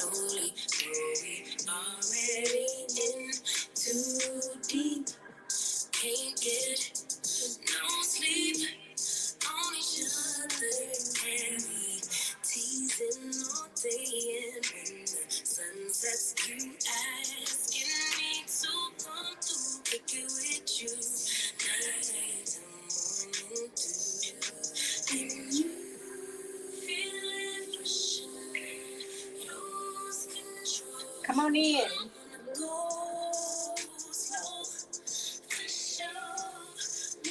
slowly, already in too deep. Can't get no sleep on each other, and we teasing all day. And when the sun sets, you asking me to come through, pick it with you, night till morning dew. And you feel it rushing, lose control. Come on in. Go slow, show.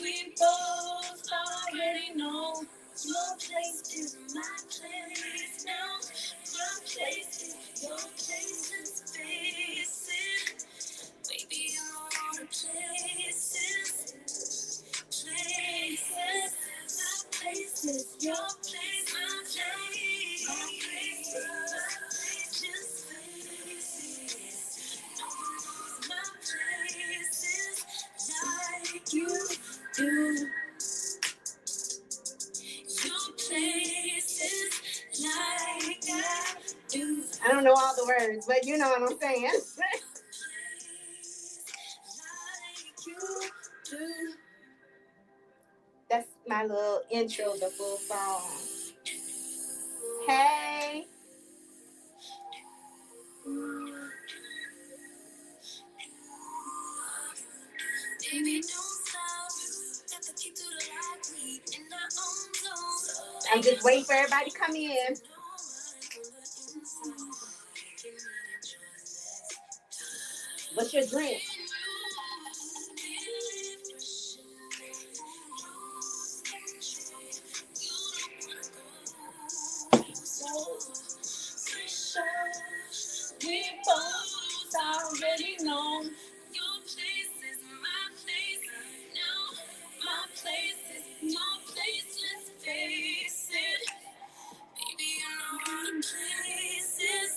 We both already know your place is my place now. My place is your place in space. Baby, all the places. My place is your place. My place. My place is my place. Just faces. No one knows my places like you do. Your places like I do. I don't know all the words, but you know what I'm saying. Like you do. That's my little intro, the full song. Hey. Baby, don't stop. Got the key to the lock, we in our own zone. I'm just waiting for everybody to come in. What's your drink? We both already know your place is my place. No, my place is your place. Let's face it, baby. You know all the places.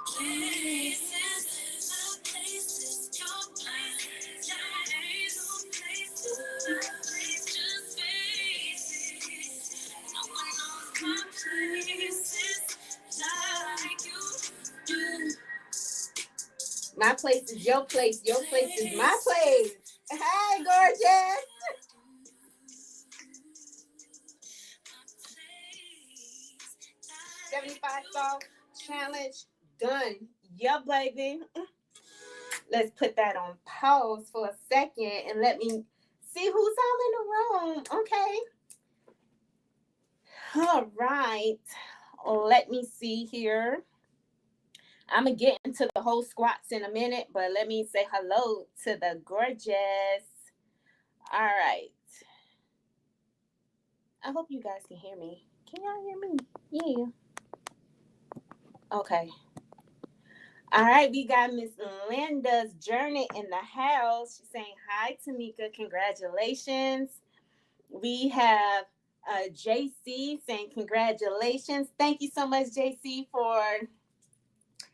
Places, my place is your place. Your place is my place. Just face it. No one knows my places like you do. My place is your place. Your place is my place. Hi, gorgeous. 75 song challenge done. Yeah, baby. Let's put that on pause for a second and let me see who's all in the room. Okay. All right. Let me see here. I'm going to get into the whole squats in a minute, but let me say hello to the gorgeous. All right. I hope you guys can hear me. Can y'all hear me? Yeah. Okay. All right, we got Miss Linda's Journey in the house. She's saying hi, Tamika. Congratulations. We have JC saying congratulations. Thank you so much, JC, for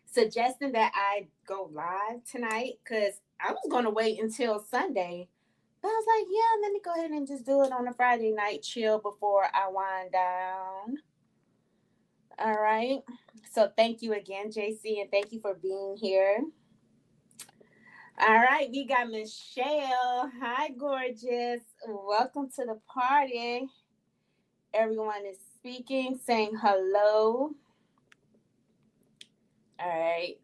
suggesting that I go live tonight because I was going to wait until Sunday. But I was like, yeah, let me go ahead and just do it on a Friday night, chill before I wind down. All right. So thank you again, JC, and thank you for being here. All right, we got Michelle. Hi, gorgeous. Welcome to the party. Everyone is speaking, saying hello. All right.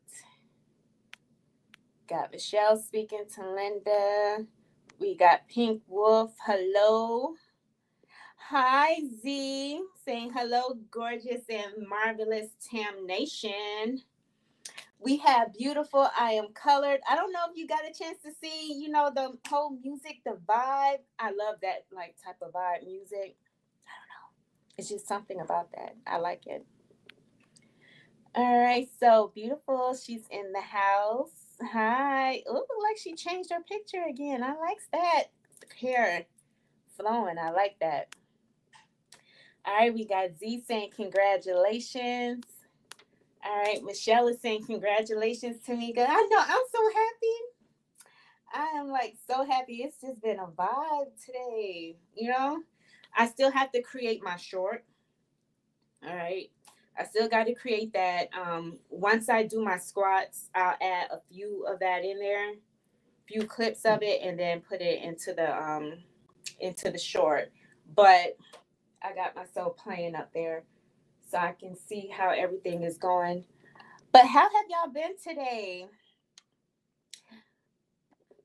Got Michelle speaking to Linda. We got Pink Wolf. Hello. Hi, Z. Saying hello, gorgeous and marvelous Tam Nation. We have beautiful I Am Colored. I don't know if you got a chance to see, the whole music, the vibe. I love that type of vibe music. I don't know. It's just something about that. I like it. All right, so beautiful. She's in the house. Hi. Oh, look like she changed her picture again. I like that. Hair flowing. I like that. All right, we got Z saying congratulations. All right, Michelle is saying congratulations, Tamika. I know, I'm so happy. I am so happy. It's just been a vibe today. I still have to create my short. All right. I still got to create that. Once I do my squats, I'll add a few of that in there, few clips of it, and then put it into the short. But I got myself playing up there so I can see how everything is going. But how have y'all been today?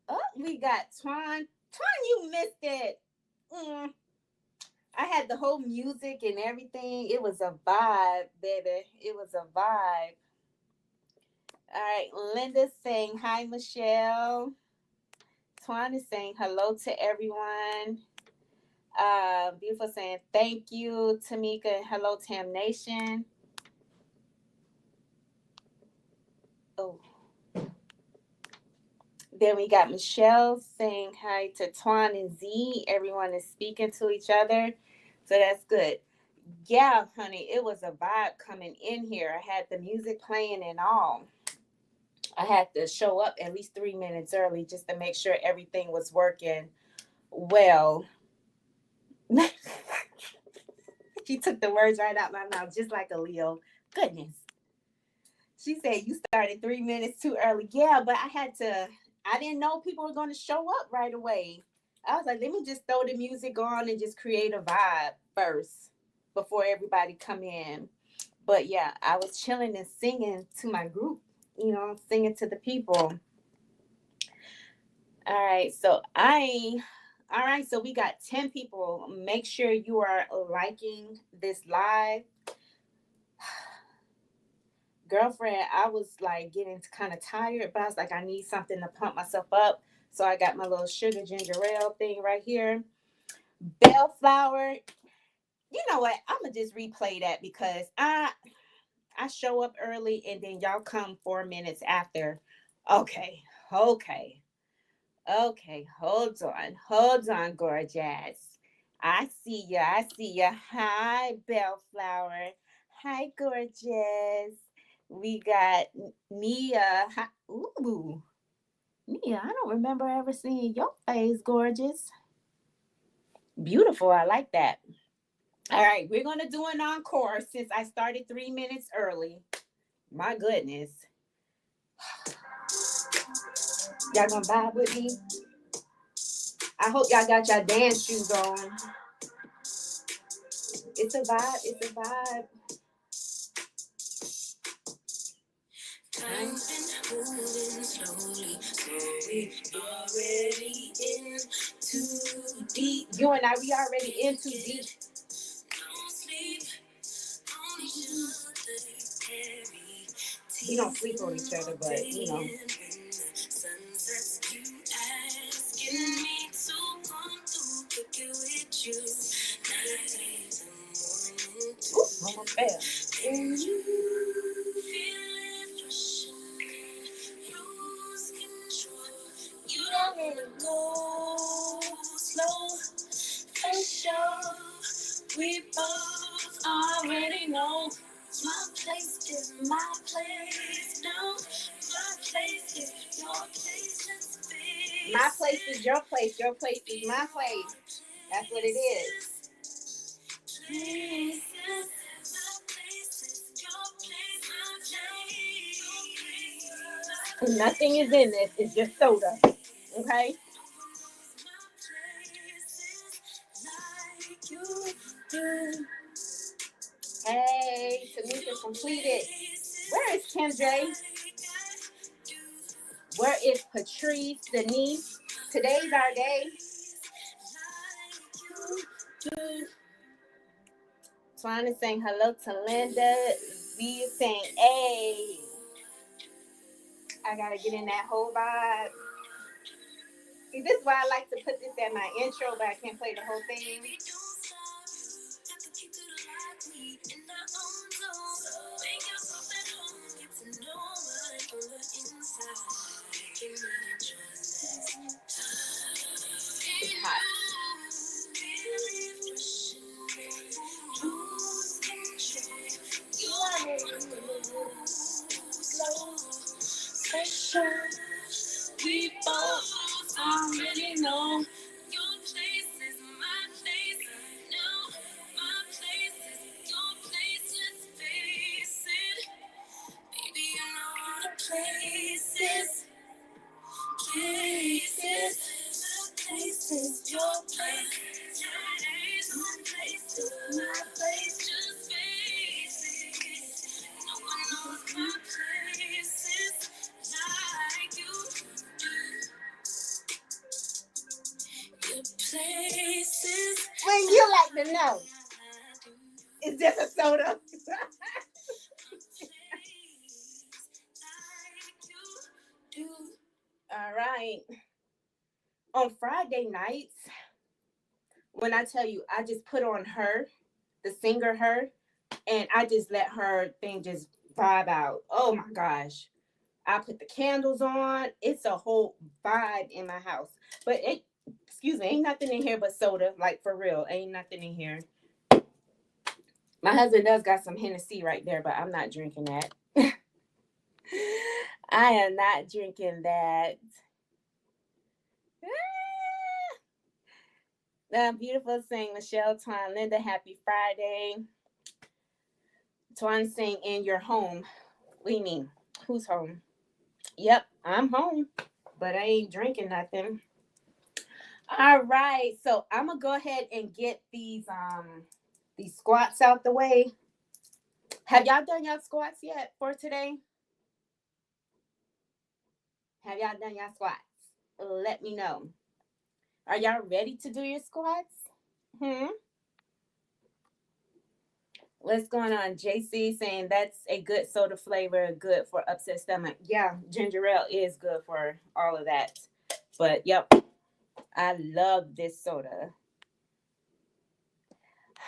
Oh, we got Twan. Twan, you missed it. Mm. I had the whole music and everything. It was a vibe, baby. It was a vibe. All right, Linda's saying hi, Michelle. Twan is saying hello to everyone. Beautiful saying thank you, Tamika. Hello, Tam Nation. Oh, then we got Michelle saying hi to Twan and Z. Everyone is speaking to each other, so that's good. Yeah, honey, it was a vibe coming in here. I had the music playing and all. I had to show up at least 3 minutes early just to make sure everything was working well. She took the words right out my mouth, just like a Leo. Goodness. She said you started 3 minutes too early. Yeah, but I didn't know people were going to show up right away. I was like, let me just throw the music on and just create a vibe first before everybody come in. But yeah, I was chilling and singing to my group, singing to the people. All right, so we got 10 people. Make sure you are liking this live. Girlfriend, I was like getting kind of tired, but I was like, I need something to pump myself up. So I got my little sugar ginger ale thing right here. Bellflower. You know what? I'm gonna just replay that because I show up early and then y'all come 4 minutes after. Okay, okay. Okay, hold on, gorgeous. I see ya, I see ya. Hi, Bellflower. Hi, gorgeous. We got Nia. Hi. Ooh, Nia, I don't remember ever seeing your face, gorgeous. Beautiful, I like that. All right, we're going to do an encore since I started 3 minutes early. My goodness. Y'all gonna vibe with me? I hope y'all got your dance shoes on. It's a vibe. It's a vibe. Time's been moving slowly, so we already in too deep. You and I, we already in too deep. Don't sleep on each other. We don't sleep on each other, but you know. Sunsets, you asking me to come through, pick it with you. Night in the morning. Ooh, almost fell. And you feel it rushing, lose control. You don't want to go slow. For sure, we both already know. My place is my place now. My place is your place. My place is your place. Your place is my place. That's what it is. Nothing is in this. It's just soda. Okay? Hey, Tamika completed. Where is Kendra? Where is Patrice, Denise? Today's our day. Swan is saying hello to Linda. Z is saying, hey. I gotta get in that whole vibe. See, this is why I like to put this at my intro, but I can't play the whole thing. It's hot. We both already know. Your place is my place. No, my place is your place. Let's It's just a soda. All right. On Friday nights, when I tell you, I just put on her, the singer her, and I just let her thing just vibe out. Oh my gosh. I put the candles on. It's a whole vibe in my house. But excuse me, ain't nothing in here but soda. Like for real, ain't nothing in here. My husband does got some Hennessy right there, but I'm not drinking that. I am not drinking that. Beautiful saying Michelle Twan, Linda, happy Friday. Twan saying in your home. What do you mean? Who's home? Yep, I'm home, but I ain't drinking nothing. All right, so I'm gonna go ahead and get these squats out the way. Have y'all done your squats yet for today? Have y'all done your squats? Let me know. Are y'all ready to do your squats? What's going on? JC saying that's a good soda flavor, good for upset stomach. Yeah, ginger ale is good for all of that. But yep, I love this soda.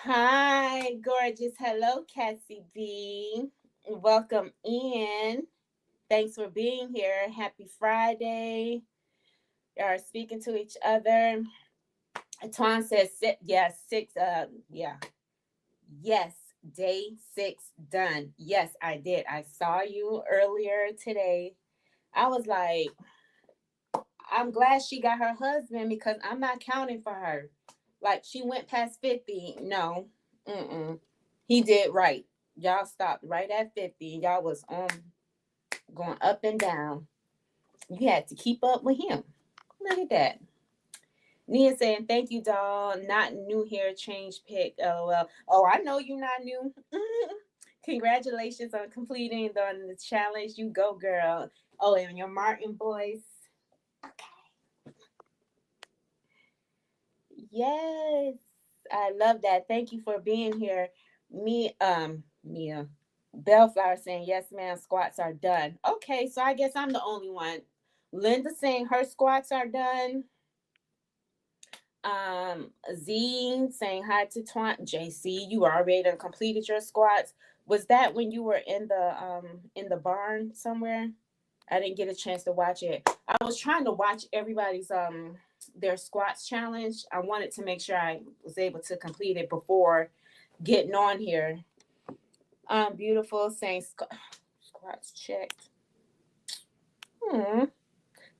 Hi, gorgeous. Hello, Cassie B. Welcome in. Thanks for being here. Happy Friday. You are speaking to each other. Twan says, yes, six. Yes, day 6 done. Yes, I did. I saw you earlier today. I was like, I'm glad she got her husband because I'm not counting for her. Like she went past 50. No, he did right. Y'all stopped right at 50. Y'all was going up and down. You had to keep up with him. Look at that. Nia saying, thank you, doll. Not new here. Change pick. LOL. Oh, I know you're not new. Congratulations on completing the challenge. You go, girl. Oh, and your Martin voice. Okay. Yes. I love that. Thank you for being here. Mia. Bellflower saying, yes, ma'am, squats are done. Okay, so I guess I'm the only one. Linda saying her squats are done. Z saying hi to Twant. JC, you already done completed your squats. Was that when you were in the barn somewhere? I didn't get a chance to watch it. I was trying to watch everybody's their squats challenge. I wanted to make sure I was able to complete it before getting on here. Beautiful saying squats checked.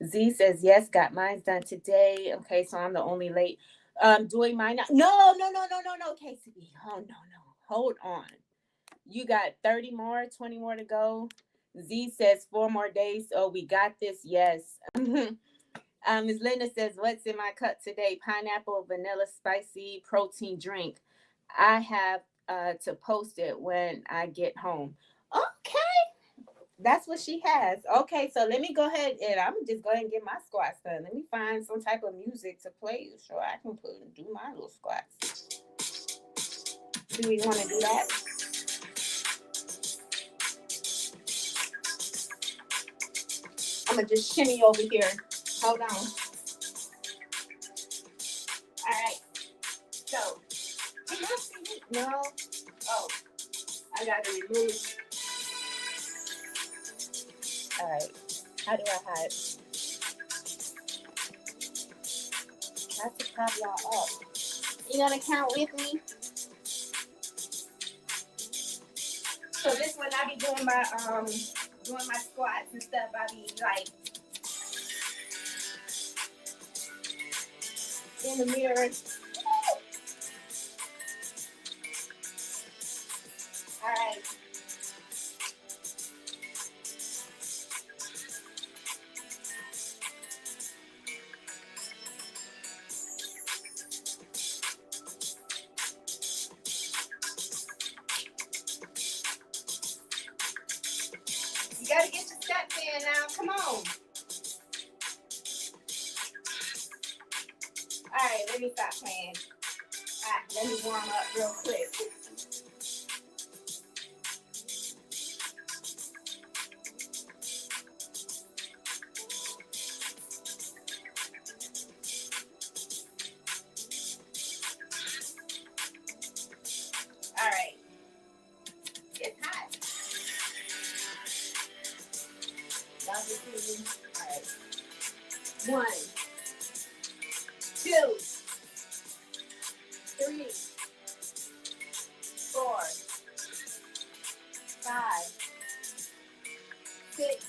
Z says yes, got mine done today. Okay, so I'm the only late. Doing mine now. No, KCB. Oh no. Hold on. You got 30 more, 20 more to go. Z says 4 more days. Oh, we got this. Yes. Ms. Linda says, what's in my cup today? Pineapple, vanilla, spicy protein drink. I have to post it when I get home. Okay. That's what she has. Okay, so let me go ahead and I'm just go ahead and get my squats done. Let me find some type of music to play so I can do my little squats. Do we want to do that? I'm gonna just shimmy over here. Hold on. All right. So, no. Oh, I gotta remove. All right. How do I hide? I have to pop y'all up. You gonna count with me? So this when I be doing my squats and stuff, I be like in the mirror. All right. You gotta get your steps in now. Come on. All right, let me stop playing. All right, let me warm up real quick. All right. 1, 2, 3, 4, 5, 6,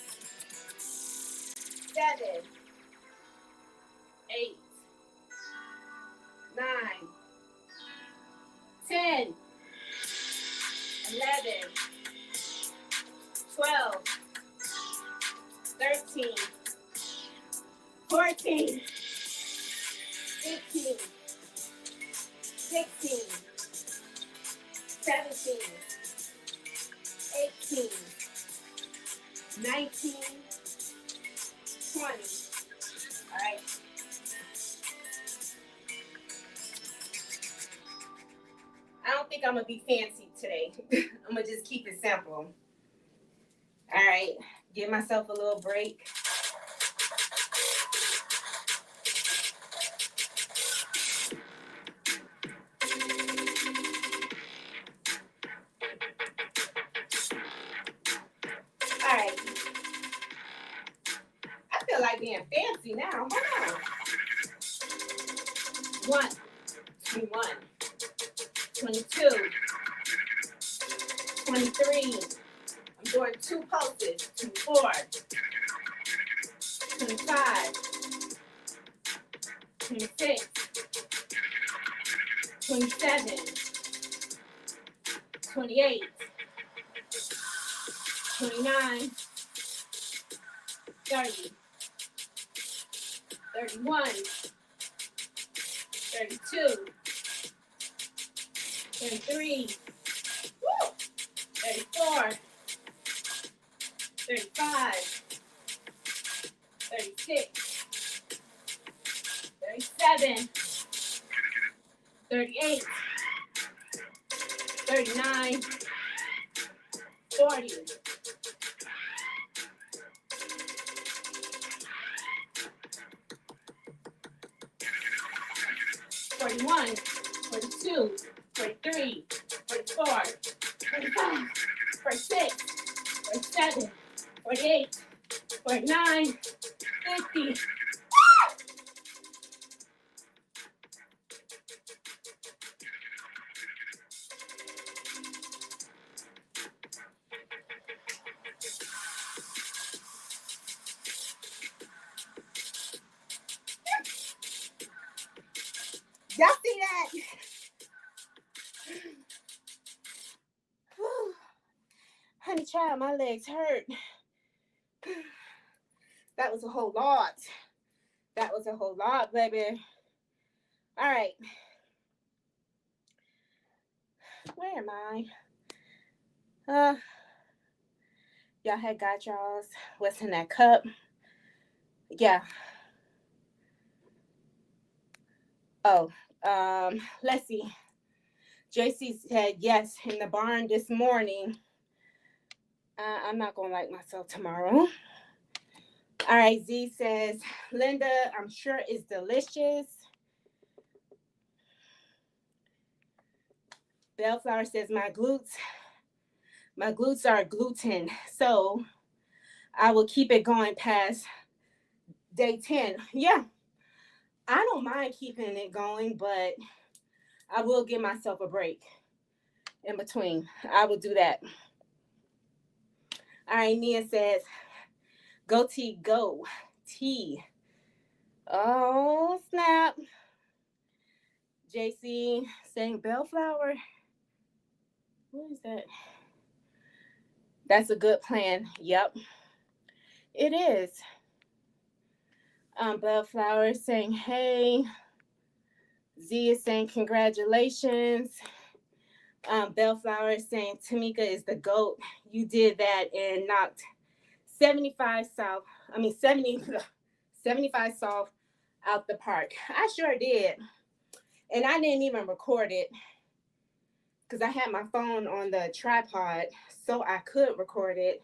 7, 8, 9, 10, 11, 12, 13, 14, 15, 16, 17, 18, 19, 20. All right. I don't think I'm going to be fancy today. I'm going to just keep it simple. All right. Give myself a little break. All right. I feel like being fancy now. Hold on. 1, 21, 22, 23. I'm doing 2 pulses. 24, 25, 26, 27, 28, 29, 30, 31, 32, 33, 34, 35, 36, 37, 38, 39, 40. 41, 42, 43, 44, 45, 46, 47, 48, 49, 50. Y'all see that? Honey child, my legs hurt. That was a whole lot. That was a whole lot, baby. All right. Where am I? Y'all had got y'all's. What's in that cup? Yeah. Oh, let's see. JC said yes in the barn this morning. I'm not going to like myself tomorrow. All right, Z says, Linda, I'm sure it's delicious. Bellflower says, my glutes are gluten, so I will keep it going past day 10. Yeah, I don't mind keeping it going, but I will give myself a break in between. I will do that. All right, Nia says, go T, go T. Oh, snap. JC saying Bellflower. What is that? That's a good plan. Yep, it is. Bellflower saying, hey. Z is saying, congratulations. Bellflower is saying, Tamika is the GOAT. You did that and knocked 75 South out the park. I sure did. And I didn't even record it because I had my phone on the tripod so I could record it.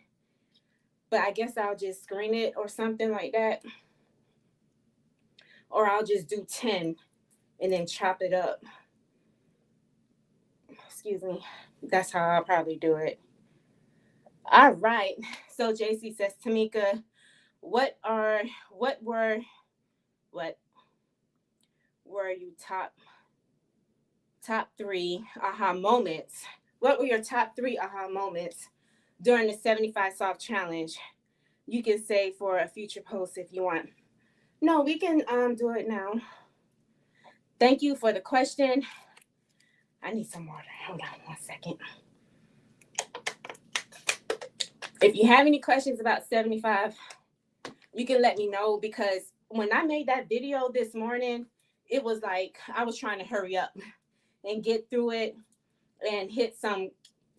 But I guess I'll just screen it or something like that. Or I'll just do 10 and then chop it up. Excuse me. That's how I'll probably do it. All right. So JC says, Tamika, what are what were what were you top three aha moments? What were your top three aha moments during the 75 soft challenge? You can say for a future post if you want. No, we can do it now. Thank you for the question. I need some water. Hold on 1 second. If you have any questions about 75, you can let me know, because when I made that video this morning, it was like I was trying to hurry up and get through it and hit some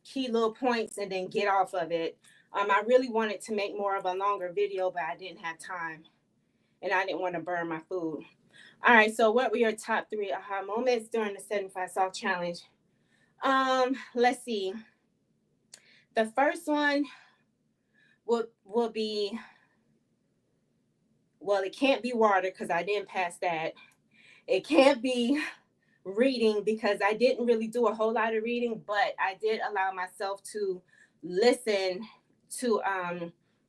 key little points and then get off of it. I really wanted to make more of a longer video, but I didn't have time and I didn't want to burn my food. All right, so what were your top three aha moments during the 75 Soft Challenge? Let's see. The first one will be, well, it can't be water because I didn't pass that. It can't be reading because I didn't really do a whole lot of reading, but I did allow myself to listen to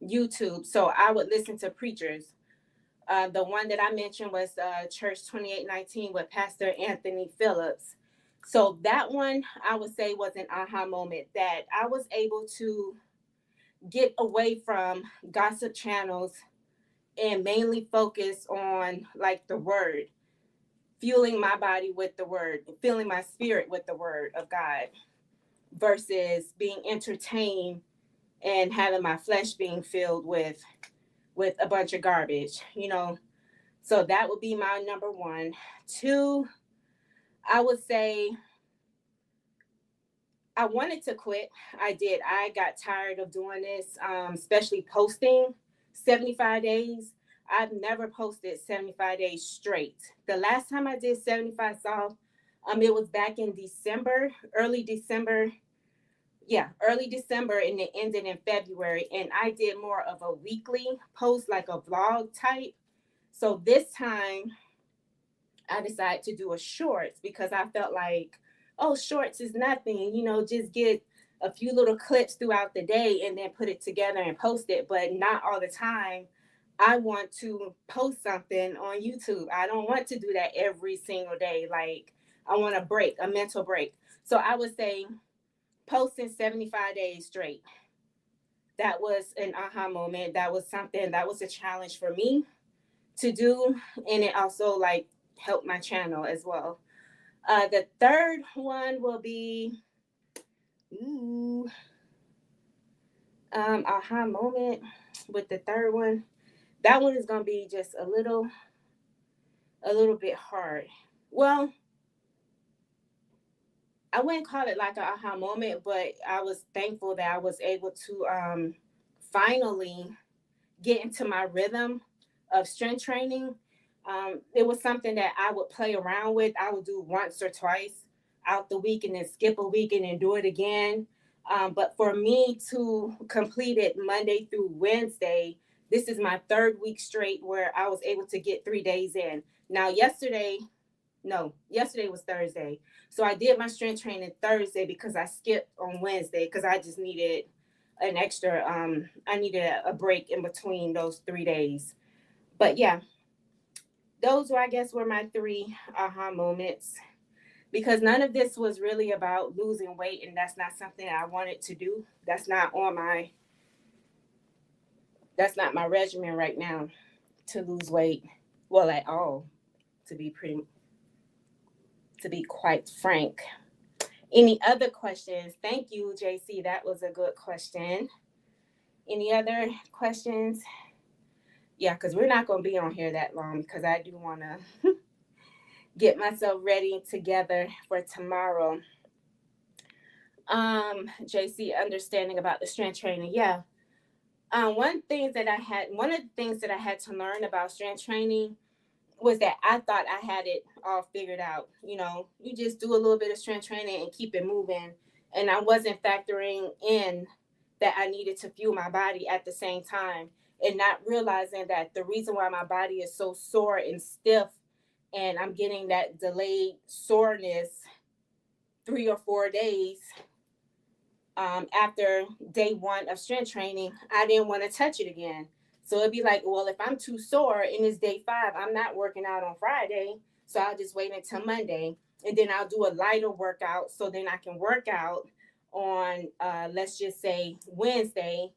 YouTube. So I would listen to preachers. The one that I mentioned was Church 2819 with Pastor Anthony Phillips. So that one I would say was an aha moment, that I was able to get away from gossip channels and mainly focus on like the word, fueling my body with the word, filling my spirit with the word of God, versus being entertained and having my flesh being filled with a bunch of garbage, you know. So that would be my number one. Two, I would say I wanted to quit. I did. I got tired of doing this, especially posting 75 days. I've never posted 75 days straight. The last time I did 75 soft, it was back in December, early December. Yeah, early December, and it ended in February. And I did more of a weekly post, like a vlog type. So this time I decided to do a shorts because I felt like, oh, shorts is nothing, you know, just get a few little clips throughout the day and then put it together and post it, but not all the time. I want to post something on YouTube. I don't want to do that every single day. Like, I want a break, a mental break. So I would say posting 75 days straight. That was an aha moment. That was something, that was a challenge for me to do. And it also like helped my channel as well. The third one will be, aha moment with the third one. That one is gonna be just a little bit hard. Well, I wouldn't call it like an aha moment, but I was thankful that I was able to finally get into my rhythm of strength training. It was something that I would play around with. I would do once or twice out the week and then skip a week and then do it again. But for me to complete it Monday through Wednesday, this is my third week straight where I was able to get 3 days in. Now, yesterday was Thursday. So I did my strength training Thursday because I skipped on Wednesday because I just needed an extra, I needed a break in between those 3 days. But yeah, those were, I guess, were my three aha moments, because none of this was really about losing weight, and that's not something I wanted to do. That's not my regimen right now, to lose weight. Well, at all, to be quite frank. Any other questions? Thank you, JC. That was a good question. Any other questions? Yeah, because we're not going to be on here that long, because I do want to get myself ready together for tomorrow. JC, understanding about the strength training. Yeah. One of the things that I had to learn about strength training was that I thought I had it all figured out. You know, you just do a little bit of strength training and keep it moving. And I wasn't factoring in that I needed to fuel my body at the same time, and not realizing that the reason why my body is so sore and stiff and I'm getting that delayed soreness 3 or 4 days after day one of strength training, I didn't want to touch it again. So it'd be like, well, if I'm too sore and it's day 5, I'm not working out on Friday. So I'll just wait until Monday. And then I'll do a lighter workout. So then I can work out on, let's just say, Wednesday.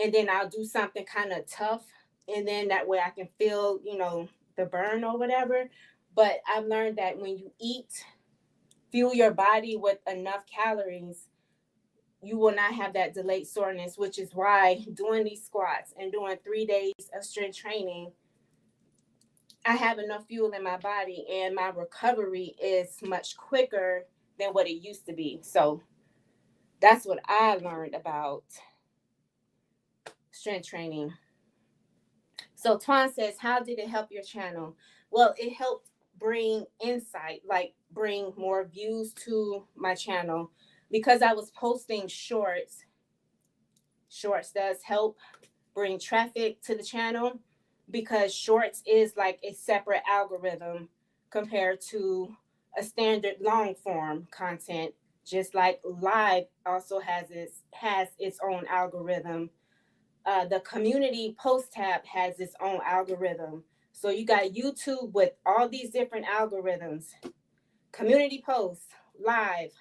And then I'll do something kind of tough. And then that way I can feel, the burn or whatever. But I've learned that when you eat, fuel your body with enough calories, you will not have that delayed soreness, which is why doing these squats and doing 3 days of strength training, I have enough fuel in my body and my recovery is much quicker than what it used to be. So that's what I learned about strength training. So Twan says, how did it help your channel? Well, it helped bring insight, like bring more views to my channel because I was posting shorts. Shorts does help bring traffic to the channel because shorts is like a separate algorithm compared to a standard long form content, just like live also has its own algorithm. The community post tab has its own algorithm. So you got YouTube with all these different algorithms: community posts, live,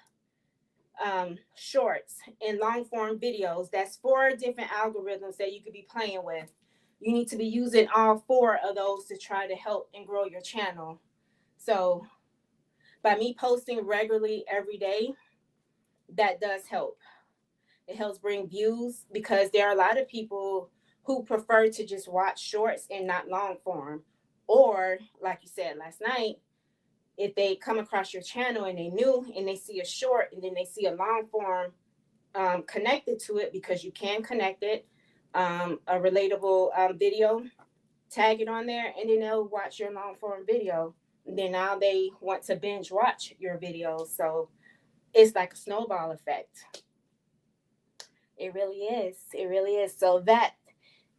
shorts, and long form videos. That's 4 different algorithms that you could be playing with. You need to be using all 4 of those to try to help and grow your channel. So by me posting regularly every day, that does help. It helps bring views because there are a lot of people who prefer to just watch shorts and not long form. Or, like you said last night, if they come across your channel and they new and they see a short and then they see a long form connected to it, because you can connect it, a relatable video, tag it on there, and then they'll watch your long form video. And then now they want to binge watch your videos. So it's like a snowball effect. It really is. It really is. So that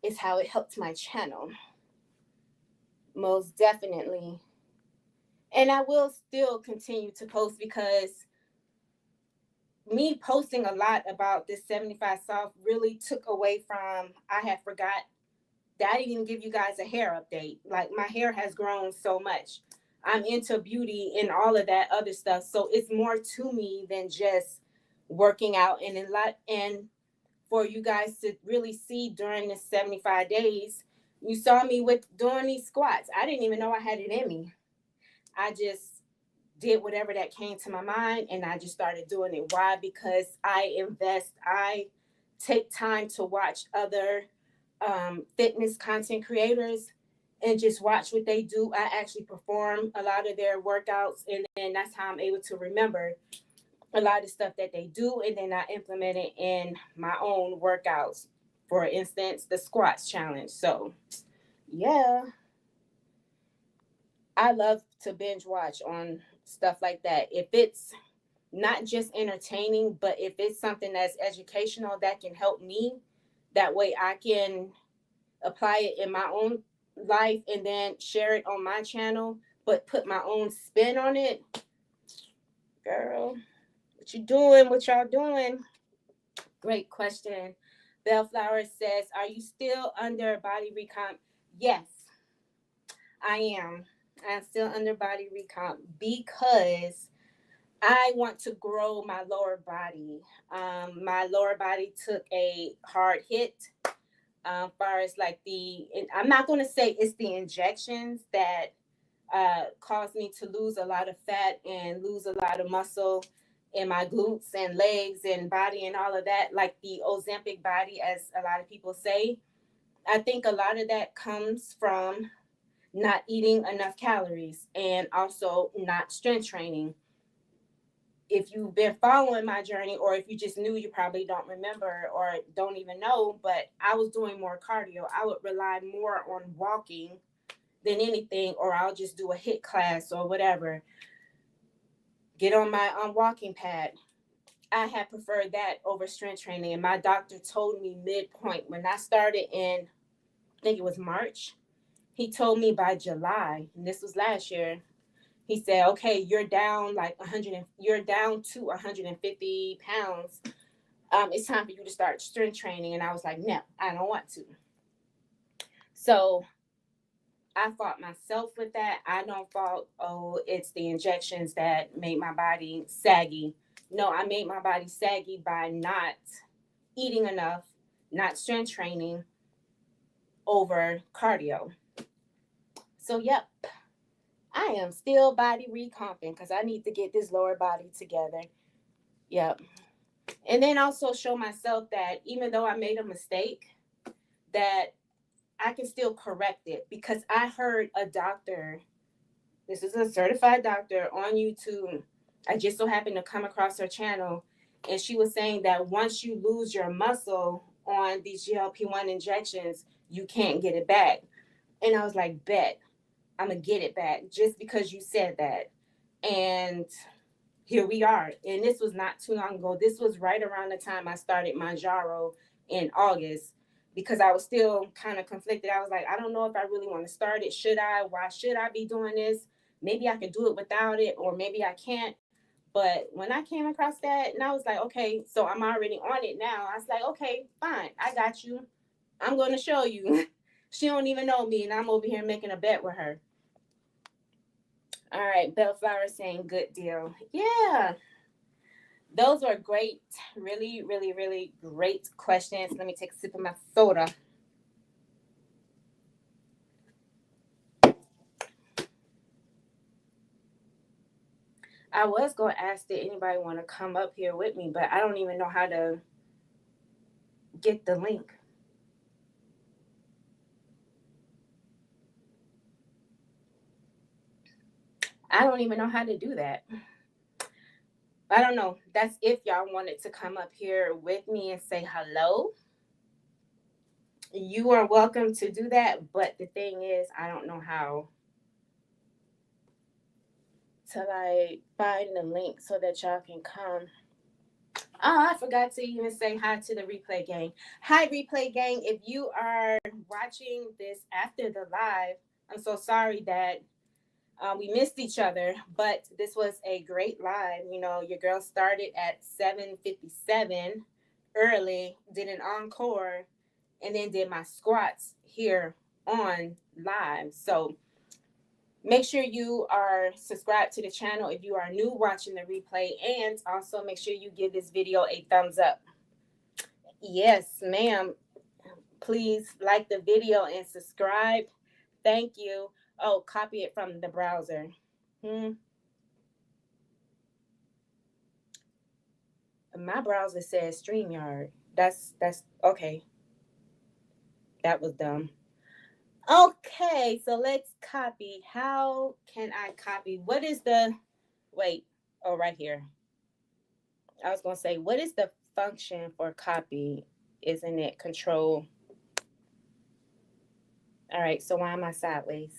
is how it helped my channel. Most definitely. And I will still continue to post because me posting a lot about this 75 Soft really took away from, I had forgot that I didn't even give you guys a hair update. Like, my hair has grown so much. I'm into beauty and all of that other stuff. So it's more to me than just working out. And for you guys to really see during the 75 days, you saw me with doing these squats. I didn't even know I had it in me. I just did whatever that came to my mind and I just started doing it. Why? Because I take time to watch other fitness content creators and just watch what they do. I actually perform a lot of their workouts, and then that's how I'm able to remember a lot of stuff that they do, and then I implement it in my own workouts. For instance, the squats challenge. So yeah, I love to binge watch on stuff like that. If it's not just entertaining, but if it's something that's educational that can help me, that way I can apply it in my own life and then share it on my channel, but put my own spin on it. Girl, what you doing? What y'all doing? Great question. Bellflower says, are you still under body recomp? Yes, I am. I'm still under body recomp because I want to grow my lower body. My lower body took a hard hit. Far as like I'm not going to say it's the injections that caused me to lose a lot of fat and lose a lot of muscle in my glutes and legs and body and all of that, like the Ozempic body, as a lot of people say. I think a lot of that comes from not eating enough calories and also not strength training. If you've been following my journey, or if you just knew, you probably don't remember or don't even know, but I was doing more cardio. I would rely more on walking than anything, or I'll just do a HIIT class or whatever. Get on my walking pad. I had preferred that over strength training. And my doctor told me midpoint when I started in, I think it was March, he told me by July, and this was last year, he said, okay, you're down you're down to 150 pounds. It's time for you to start strength training. And I was like, no, I don't want to. So I fought myself with that. I don't fault, oh, it's the injections that made my body saggy. No, I made my body saggy by not eating enough, not strength training over cardio. So, yep, I am still body recomping because I need to get this lower body together. Yep. And then also show myself that even though I made a mistake, that I can still correct it, because I heard a doctor, this is a certified doctor on YouTube. I just so happened to come across her channel, and she was saying that once you lose your muscle on these GLP-1 injections, you can't get it back. And I was like, bet, I'm going to get it back just because you said that. And here we are. And this was not too long ago. This was right around the time I started Mounjaro in August, because I was still kind of conflicted. I was like, I don't know if I really want to start it. Should I? Why should I be doing this? Maybe I can do it without it, or maybe I can't. But when I came across that, and I was like, okay, so I'm already on it now. I was like, okay, fine, I got you. I'm going to show you. She don't even know me, and I'm over here making a bet with her. All right, Bellflower saying good deal. Yeah, those are great, really, really, really great questions. Let me take a sip of my soda. I was going to ask, did anybody want to come up here with me, but I don't even know how to get the link. I don't even know how to do that. I don't know. That's if y'all wanted to come up here with me and say hello. You are welcome to do that. But the thing is, I don't know how to like find the link so that y'all can come. Oh, I forgot to even say hi to the replay gang. Hi, replay gang. If you are watching this after the live, I'm so sorry that we missed each other, but this was a great live. You know, your girl started at 7:57 early, did an encore, and then did my squats here on live. So make sure you are subscribed to the channel if you are new watching the replay, and also make sure you give this video a thumbs up. Yes, ma'am. Please like the video and subscribe. Thank you. Oh, copy it from the browser. My browser says StreamYard. That's okay. That was dumb. Okay, so let's copy. How can I copy? What is the wait? Oh, right here. I was gonna say, what is the function for copy? Isn't it control? All right, so why am I sideways?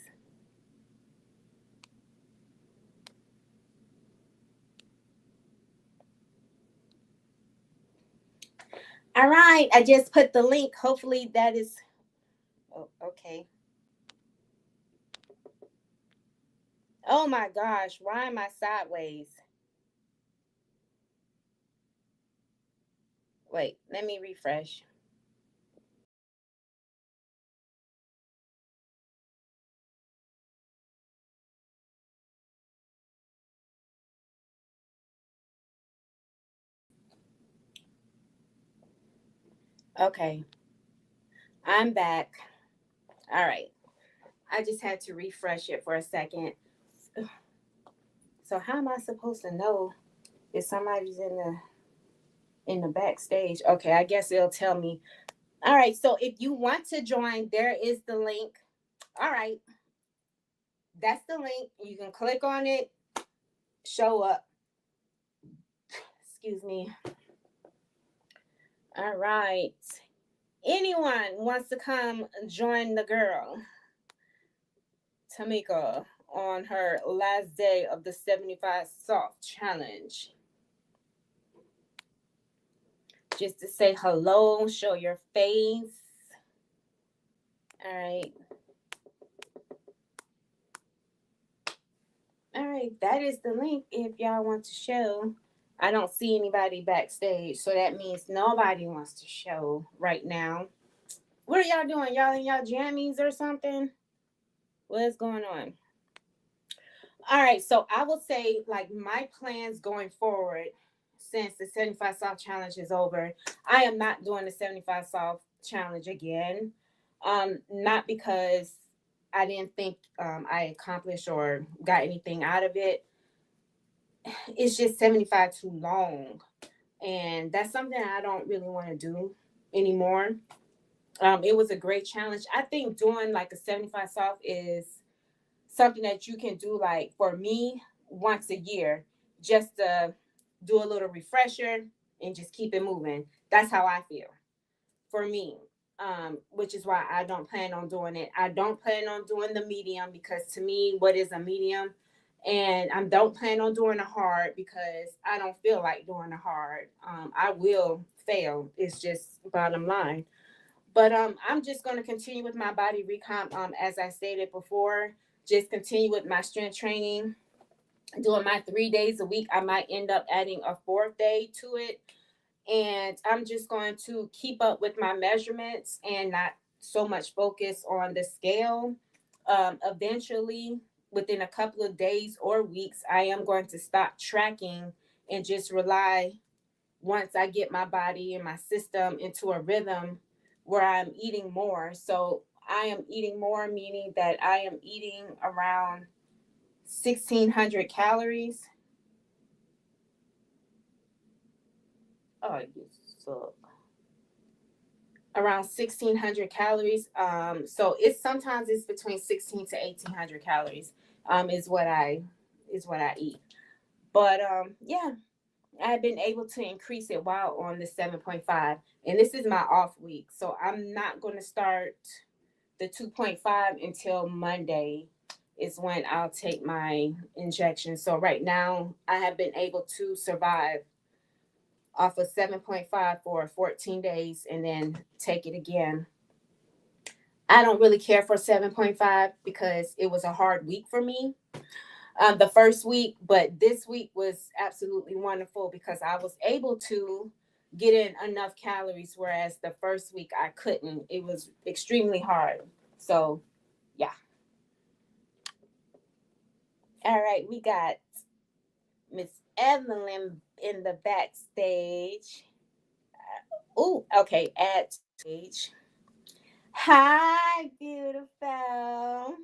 All right, I just put the link. Hopefully that is, oh, okay. Oh my gosh, why am I sideways? Wait, let me refresh. Okay, I'm back. All right. I just had to refresh it for a second. So how am I supposed to know if somebody's in the backstage? Okay, I guess it'll tell me. All right, so if you want to join, there is the link. All right. That's the link. You can click on it, show up. Excuse me. All right. Anyone wants to come join the girl, Tamika, on her last day of the 75 soft challenge? Just to say hello, show your face. All right. All right, that is the link if y'all want to show. I don't see anybody backstage, so that means nobody wants to show right now. What are y'all doing? Y'all in y'all jammies or something? What's going on? All right, so I will say like my plans going forward since the 75 soft challenge is over, I am not doing the 75 soft challenge again. Not because I didn't think I accomplished or got anything out of it. It's just 75 too long. And that's something I don't really want to do anymore. It was a great challenge. I think doing like a 75 soft is something that you can do like for me once a year just to do a little refresher and just keep it moving. That's how I feel for me. Which is why I don't plan on doing it. I don't plan on doing the medium because to me, what is a medium? And I don't plan on doing a hard because I don't feel like doing a hard. I will fail. It's just bottom line. But I'm just going to continue with my body recomp. As I stated before, just continue with my strength training, doing my 3 days a week. I might end up adding a fourth day to it, and I'm just going to keep up with my measurements and not so much focus on the scale. Eventually, within a couple of days or weeks, I am going to stop tracking and just rely once I get my body and my system into a rhythm where I'm eating more. So I am eating more, meaning that I am eating around 1,600 calories. Oh, you suck. Around 1,600 calories. So it's sometimes it's between 16 to 1,800 calories. Is what I eat. But yeah, I've been able to increase it while on the 7.5. And this is my off week. So I'm not going to start the 2.5 until Monday is when I'll take my injection. So right now I have been able to survive off of 7.5 for 14 days and then take it again. I don't really care for 7.5 because it was a hard week for me, the first week, but this week was absolutely wonderful because I was able to get in enough calories, whereas the first week I couldn't. It was extremely hard. So, yeah. All right, we got Miss Evelyn in the backstage. Oh, okay, at stage. Hi, beautiful.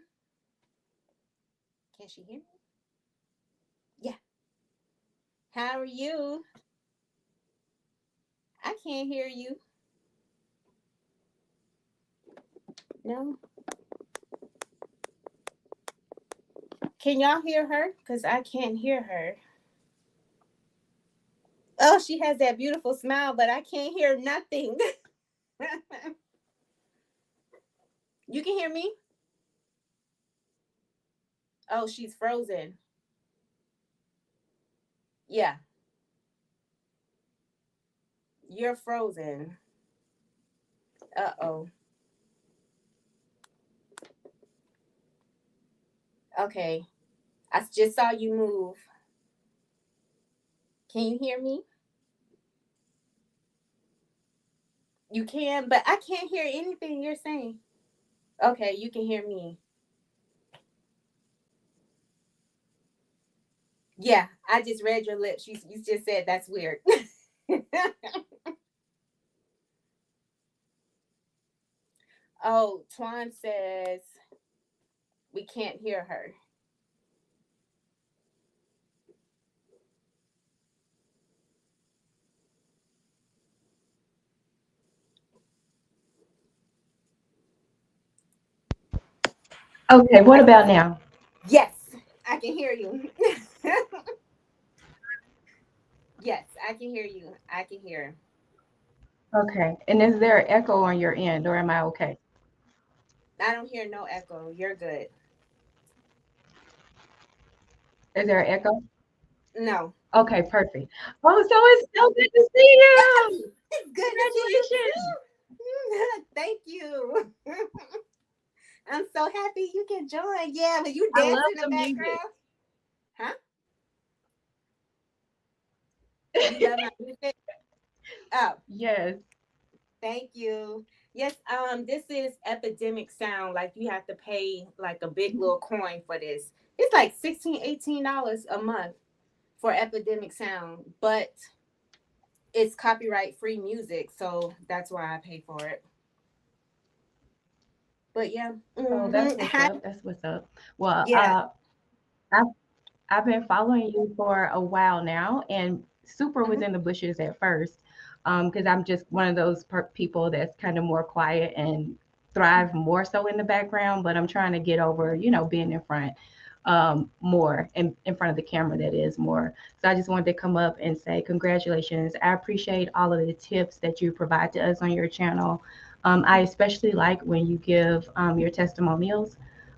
Can she hear me? Yeah. How are you? I can't hear you. No. Can y'all hear her? Because I can't hear her. Oh, she has that beautiful smile, but I can't hear nothing. You can hear me? Oh, she's frozen. Yeah, you're frozen. Uh-oh. Okay. I just saw you move. Can you hear me? You can, but I can't hear anything you're saying. Okay, you can hear me. Yeah, I just read your lips. You just said that's weird. Oh, Twan says we can't hear her. Okay, what about now? Yes, I can hear you. Yes, I can hear you. I can hear. Okay, and is there an echo on your end, or am I okay? I don't hear no echo. You're good. Is there an echo? No. Okay, perfect. Oh, so it's so good to see you. It's good to see you Congratulations. too. Thank you. I'm so happy you can join. Yeah, but you I dance love in the the music. background. Huh? You love my music? Oh, Yes. thank you. Yes, this is Epidemic Sound. Like you have to pay like a big little coin for this. It's like 16, $18 a month for Epidemic Sound, but it's copyright free music, so that's why I pay for it. But yeah, Oh, that's mm-hmm. what's up. That's what's up. Well, Yeah. I've I've been following you for a while now, and Super was Hmm. in the bushes at first, because I'm just one of those people that's kind of more quiet and thrive more so in the background. But I'm trying to get over, being in front, more in front of the camera. That is more. So I just wanted to come up and say congratulations. I appreciate all of the tips that you provide to us on your channel. I especially like when you give your testimonials.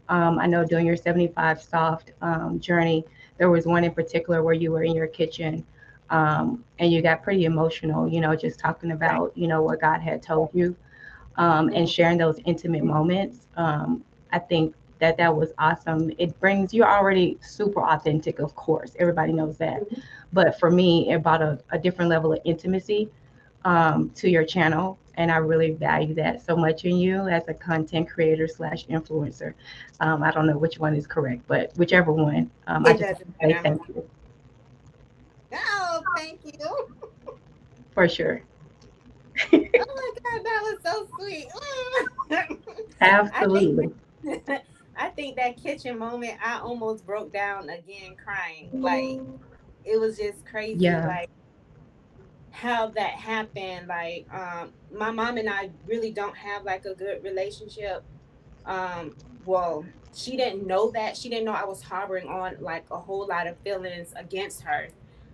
I know during your 75 soft journey, there was one in particular where you were in your kitchen, and you got pretty emotional, just talking Right. about, what God had told you, and Mhm. sharing those intimate moments. I think that was awesome. It brings, you're already super authentic, of course, everybody knows that. But for me, it brought a different level of intimacy to your channel. And I really value that so much in you as a content creator slash influencer. I don't know which one is correct, but whichever one, I It just want doesn't to say matter. thank you Oh, thank you. for sure. Oh my God, that was so sweet. I think Absolutely. I think that kitchen moment, I almost broke down again crying. Like it was just crazy. Yeah. Like how that happened. Like my mom and I really don't have like a good relationship. Well, she didn't know that. She didn't know I was harboring on like a whole lot of feelings against her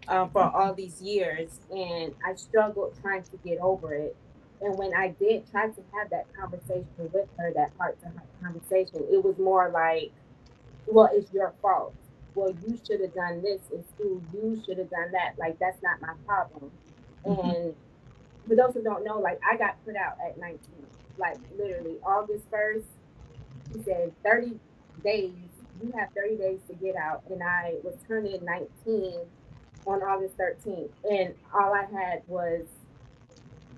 for all these years, and I struggled trying to get over it. And when I did try to have that conversation with her, that heart to heart conversation, it was more like, well, it's your fault. Well, you should have done this in school. You should have done that. Like, that's not my problem. Hmm. And for those who don't know, like, I got put out at 19, like, literally August 1st. She said 30 days, you have 30 days to get out. And I was turning 19 on August 13th. And all I had was,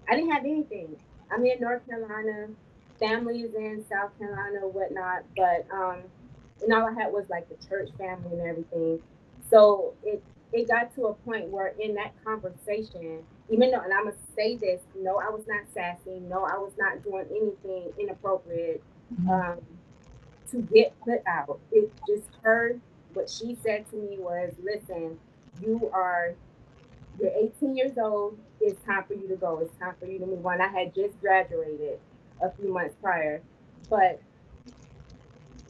I didn't have anything. I'm in North Carolina, family is in South Carolina, whatnot. But, and all I had was like the church family and everything. So it got to a point where in that conversation, even though, and I'm gonna say this, no, I was not sassy, no, I was not doing anything inappropriate. Um, to get put out. It just her, what she said to me was, listen, you are, you're 18 years old. It's time for you to go. It's time for you to move on. I had just graduated a few months prior, but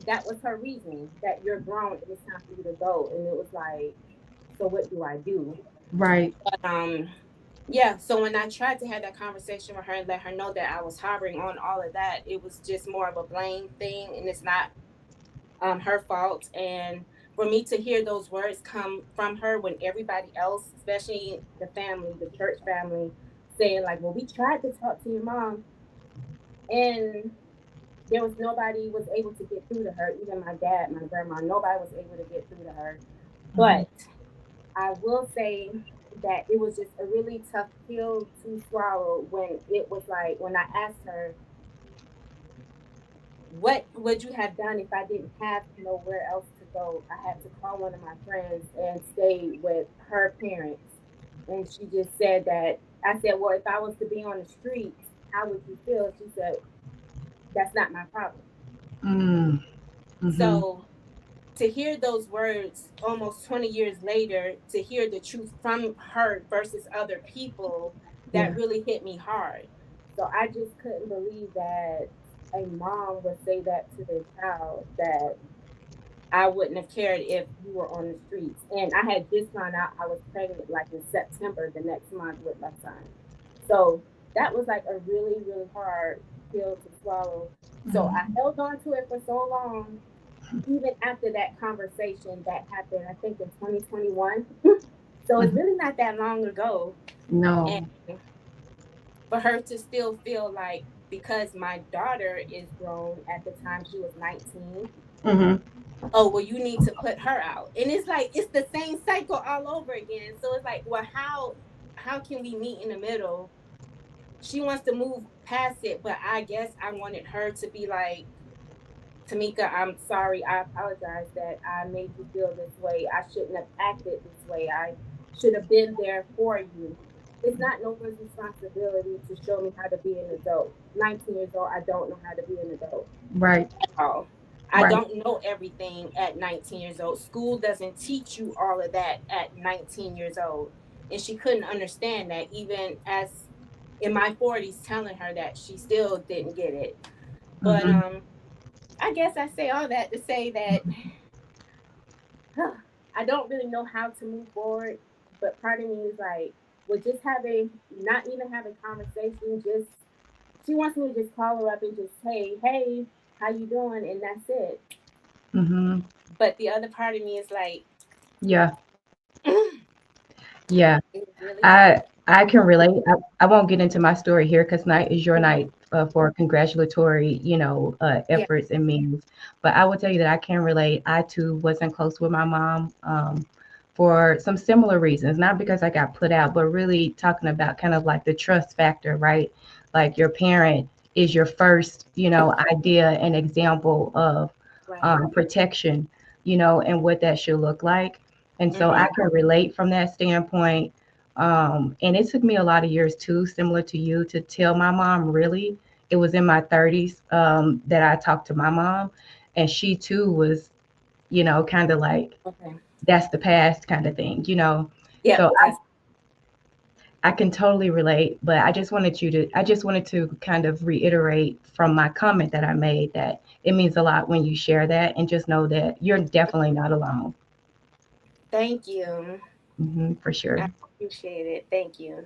that was her reasoning that you're grown and it's time for you to go. And it was like, so what do I do? Right. Um, yeah, so when I tried to have that conversation with her and let her know that I was harboring on all of that, it was just more of a blame thing, and it's not her fault. And for me to hear those words come from her when everybody else, especially the family, the church family, saying like, "Well, we tried to talk to your mom, and there was nobody was able to get through to her. Even my dad, my grandma, nobody was able to get through to her." Hmm. But I will say that it was just a really tough pill to swallow when it was like when I asked her, what would you have done if I didn't have nowhere else to go? I had to call one of my friends and stay with her parents. And she just said that, I said, well, if I was to be on the streets, how would you feel? She said, that's not my problem. Mm. Hmm. So to hear those words almost 20 years later, to hear the truth from her versus other people, that Yeah. really hit me hard. So I just couldn't believe that a mom would say that to their child, that I wouldn't have cared if you were on the streets. And I had just found out I was pregnant like in September the next month with my son. So that was like a really, really hard pill to swallow. So I Hmm. held on to it for so long, even after that conversation that happened, I think in 2021. So it's Hmm. really not that long ago. And No. for her to still feel like, because my daughter is grown, at the time she was 19, Hmm. oh, well, you need to put her out. And it's like, it's the same cycle all over again. So it's like, well, how can we meet in the middle? she wants to move past it, but I guess I wanted her to be like, Tamika, I'm sorry. I apologize that I made you feel this way. I shouldn't have acted this way. I should have been there for you. It's not no one's responsibility to show me how to be an adult. 19 years old, I don't know how to be an adult Right. at all. I Right. don't know everything at 19 years old. School doesn't teach you all of that at 19 years old. And she couldn't understand that, even as in my 40s, telling her that she still didn't get it. But Mm-hmm. I guess I say all that to say that I don't really know how to move forward. But part of me is like, well, just having not even having conversation. Just she wants me to just call her up and just say, hey, how you doing? And that's it. Mm-hmm. But the other part of me is like, Yeah. it's Yeah. really hard. I can relate. I won't get into my story here because night is your Mhm. night for congratulatory, Yeah. efforts and means. But I will tell you that I can relate. I too wasn't close with my mom for some similar reasons, not because I got put out, but really talking about kind of like the trust factor, right? Like your parent is your first, idea and example of Right. protection, and what that should look like. And so I Hmm. can relate from that standpoint. And it took me a lot of years too, similar to you, to tell my mom really. It was in my 30s that I talked to my mom, and she too was, kind of like, Okay. that's the past kind of thing. Yep. So I can totally relate, but I just wanted to kind of reiterate from my comment that I made that it means a lot when you share that, and just know that you're definitely not alone. Thank you. For I sure. appreciate it. Thank you.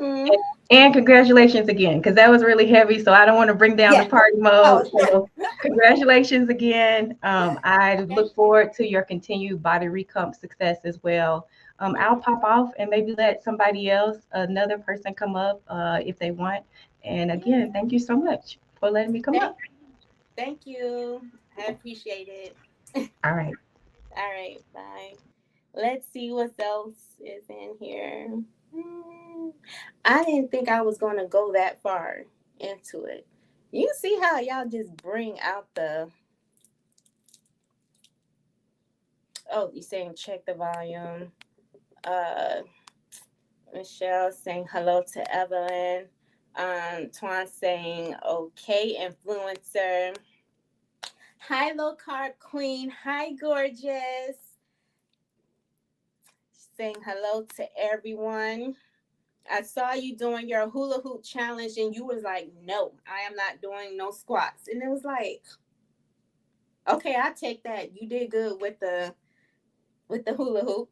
Mm. And congratulations again, because that was really heavy. So I don't want to bring down the Yeah. party Oh, mode. So congratulations again. I thank look forward to your continued body recomp success as well. I'll you. pop off and maybe let somebody else, another person, come up if they want. And Yeah. again, thank you so much for letting me come Thank, up. thank you. I appreciate it. All right. All right. Bye. Let's see what else is in here. Hmm. I didn't think I was going to go that far into it. You see how y'all just bring out the. Oh, you saying check the volume. Uh, Michelle saying hello to Evelyn. Twan saying okay, influencer. Hi, low carb queen. Hi, gorgeous. Saying hello to everyone. I saw you doing your hula hoop challenge and you was like, no, I am not doing no squats. And it was like, okay, I take that. You did good with the hula hoop.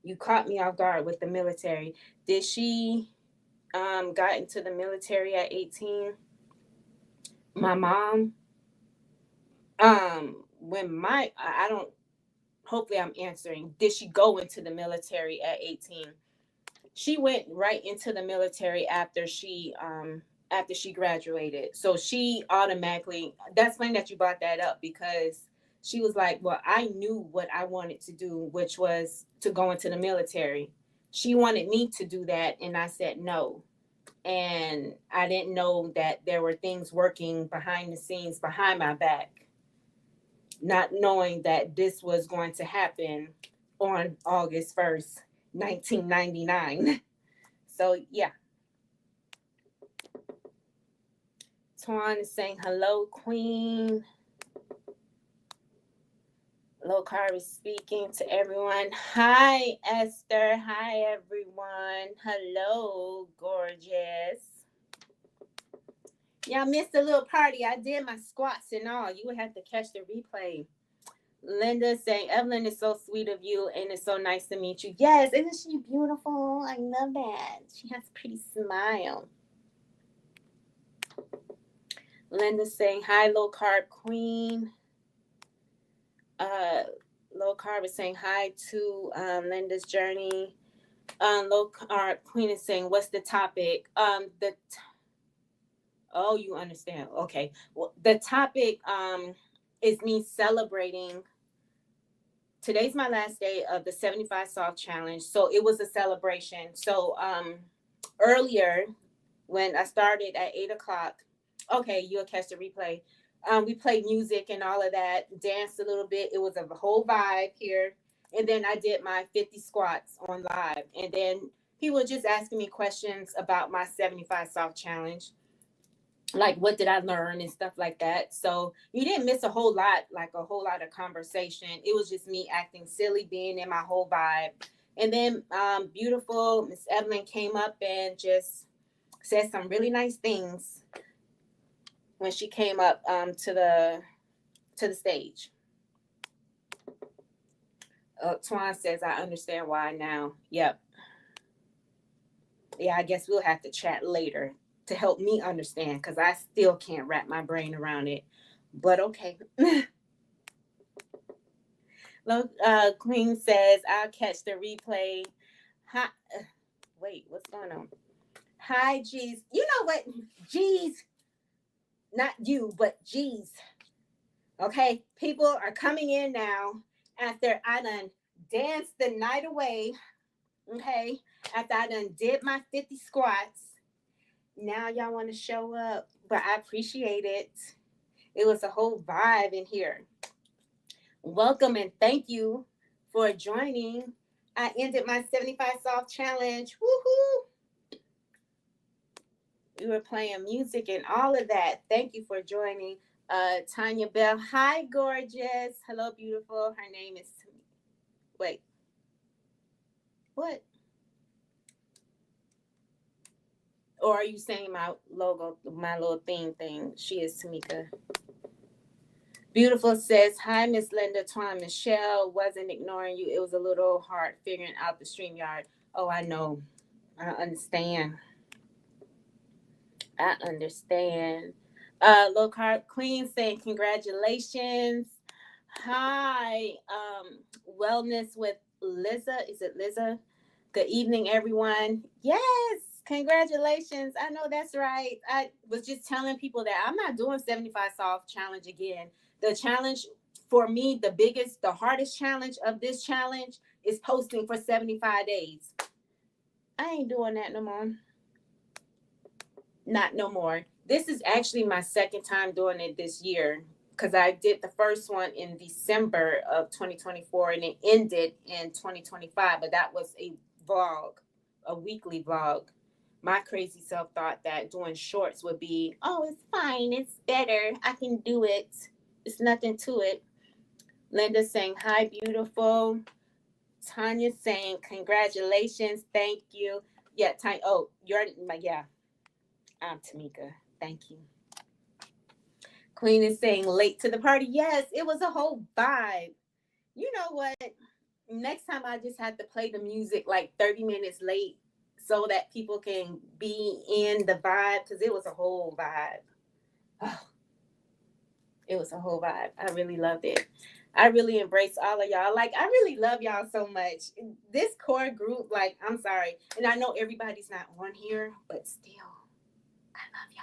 You caught me off guard with the military. Did she got into the military at 18? My mom, when my I don't hopefully I'm answering. Did she go into the military at 18? She went right into the military after she graduated. So she automatically, that's funny that you brought that up because she was like, well, I knew what I wanted to do, which was to go into the military. She wanted me to do that and I said no. And I didn't know that there were things working behind the scenes behind my back, not knowing that this was going to happen on August 1st, 1999. So yeah, Twan is saying hello, Queen. Low Carb is speaking to everyone. Hi, Esther. Hi, everyone. Hello, gorgeous. Y'all missed a little party. I did my squats and all. You would have to catch the replay. Linda saying, Evelyn is so sweet of you and it's so nice to meet you. Yes, isn't she beautiful? I love that. She has a pretty smile. Linda saying, hi, low carb queen. Uh, low carb is saying hi to Linda's journey. Low carb queen is saying, what's the topic? Oh, you understand. Okay. Well, the topic is me celebrating today's my last day of the 75 Soft Challenge. So it was a celebration. So earlier when I started at 8 o'clock, okay, you'll catch the replay. We played music and all of that, danced a little bit. It was a whole vibe here. And then I did my 50 squats on live. And then people were just asking me questions about my 75 Soft Challenge, like what did I learn and stuff like that. So you didn't miss a whole lot, like a whole lot of conversation. It was just me acting silly, being in my whole vibe. And then beautiful Miss Evelyn came up and just said some really nice things when she came up to the stage. Twan says, I understand why now. Yep. Yeah, I guess we'll have to chat later to help me understand, because I still can't wrap my brain around it. But okay. Queen says, I'll catch the replay. Hi, wait, what's going on? Hi, G's. You know what? G's. Not you, but G's. Okay, people are coming in now after I done danced the night away. Okay, after I done did my 50 squats. Now y'all want to show up, but I appreciate it. It was a whole vibe in here. Welcome and thank you for joining. I ended my 75 Soft Challenge. Woohoo! We were playing music and all of that. Thank you for joining. Tanya Bell. Hi, gorgeous. Hello, beautiful. Her name is... Wait. What? Or are you saying my logo, my little thing? She is Tamika. Beautiful says, hi, Miss Linda. Twan Michelle wasn't ignoring you. It was a little hard figuring out the StreamYard. Oh, I know. I understand. Low Carb Queen saying, congratulations. Hi, Wellness with Liza. Is it Liza? Good evening, everyone. Yes, congratulations. I know that's right. I was just telling people that I'm not doing 75 Soft Challenge again. The challenge for me, the hardest challenge of this challenge is posting for 75 days. I ain't doing that no more. Not no more. This is actually my second time doing it this year, because I did the first one in December of 2024 and it ended in 2025, but that was a vlog, a weekly vlog. My crazy self thought that doing shorts would be, oh, it's fine, it's better, I can do it, it's nothing to it. Linda saying, hi, beautiful. Tanya saying, congratulations, thank you. Yeah, Tanya, oh, I'm Tamika. Thank you. Queen is saying late to the party. Yes, it was a whole vibe. You know what? Next time I just have to play the music like 30 minutes late so that people can be in the vibe, because it was a whole vibe. Oh, it was a whole vibe. I really loved it. I really embrace all of y'all. Like, I really love y'all so much. This core group, like, I'm sorry. And I know everybody's not on here, but still, I love y'all.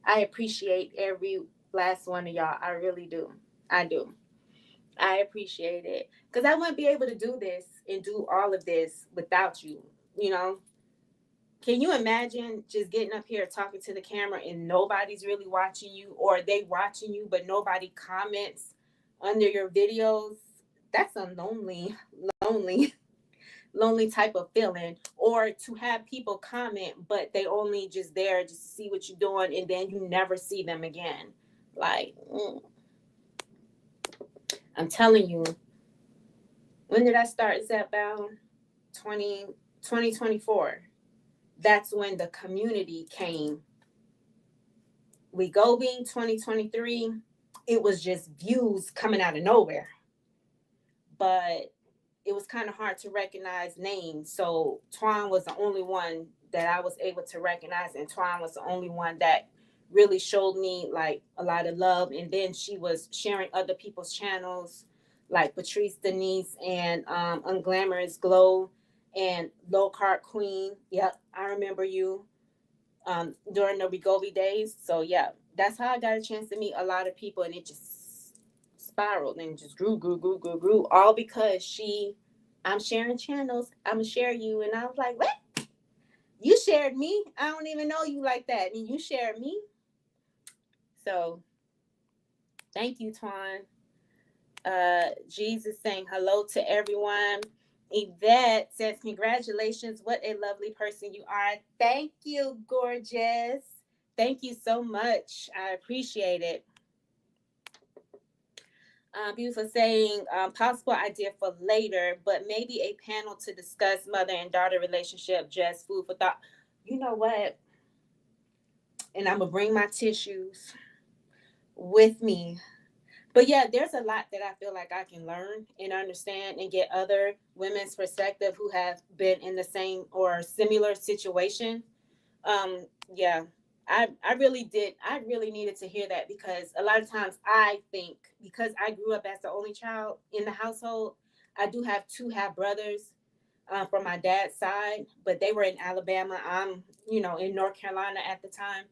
I appreciate every last one of y'all. I really do. I do. I appreciate it, because I wouldn't be able to do this and do all of this without you. You know, can you imagine just getting up here talking to the camera and nobody's really watching you, or they watching you but nobody comments under your videos? That's a lonely type of feeling. Or to have people comment but they only just there just to see what you're doing and then you never see them again. Like, I'm telling you, when did I start Zapbound? 2024. That's when the community came. Wegovy 2023, it was just views coming out of nowhere. But it was kind of hard to recognize names. So Twan was the only one that I was able to recognize, and Twan was the only one that really showed me like a lot of love. And then she was sharing other people's channels, like Patrice Denise and Unglamorous Glow and Low Carb Queen. Yep, I remember you during the Wegovy days. So yeah, that's how I got a chance to meet a lot of people, and it just spiraled and just grew, all because I'm sharing channels. I'm gonna share you. And I was like, what? You shared me? I don't even know you like that. And you shared me? So thank you, Twan. Jesus saying hello to everyone. Yvette says, congratulations. What a lovely person you are. Thank you, gorgeous. Thank you so much. I appreciate it. Beautiful saying, possible idea for later, but maybe a panel to discuss mother and daughter relationship, just food for thought. You know what? And I'm going to bring my tissues with me. But yeah, there's a lot that I feel like I can learn and understand and get other women's perspective who have been in the same or similar situation. Yeah, I really did. I really needed to hear that, because a lot of times I think, because I grew up as the only child in the household, I do have two half brothers from my dad's side, but they were in Alabama. I'm, in North Carolina at the time.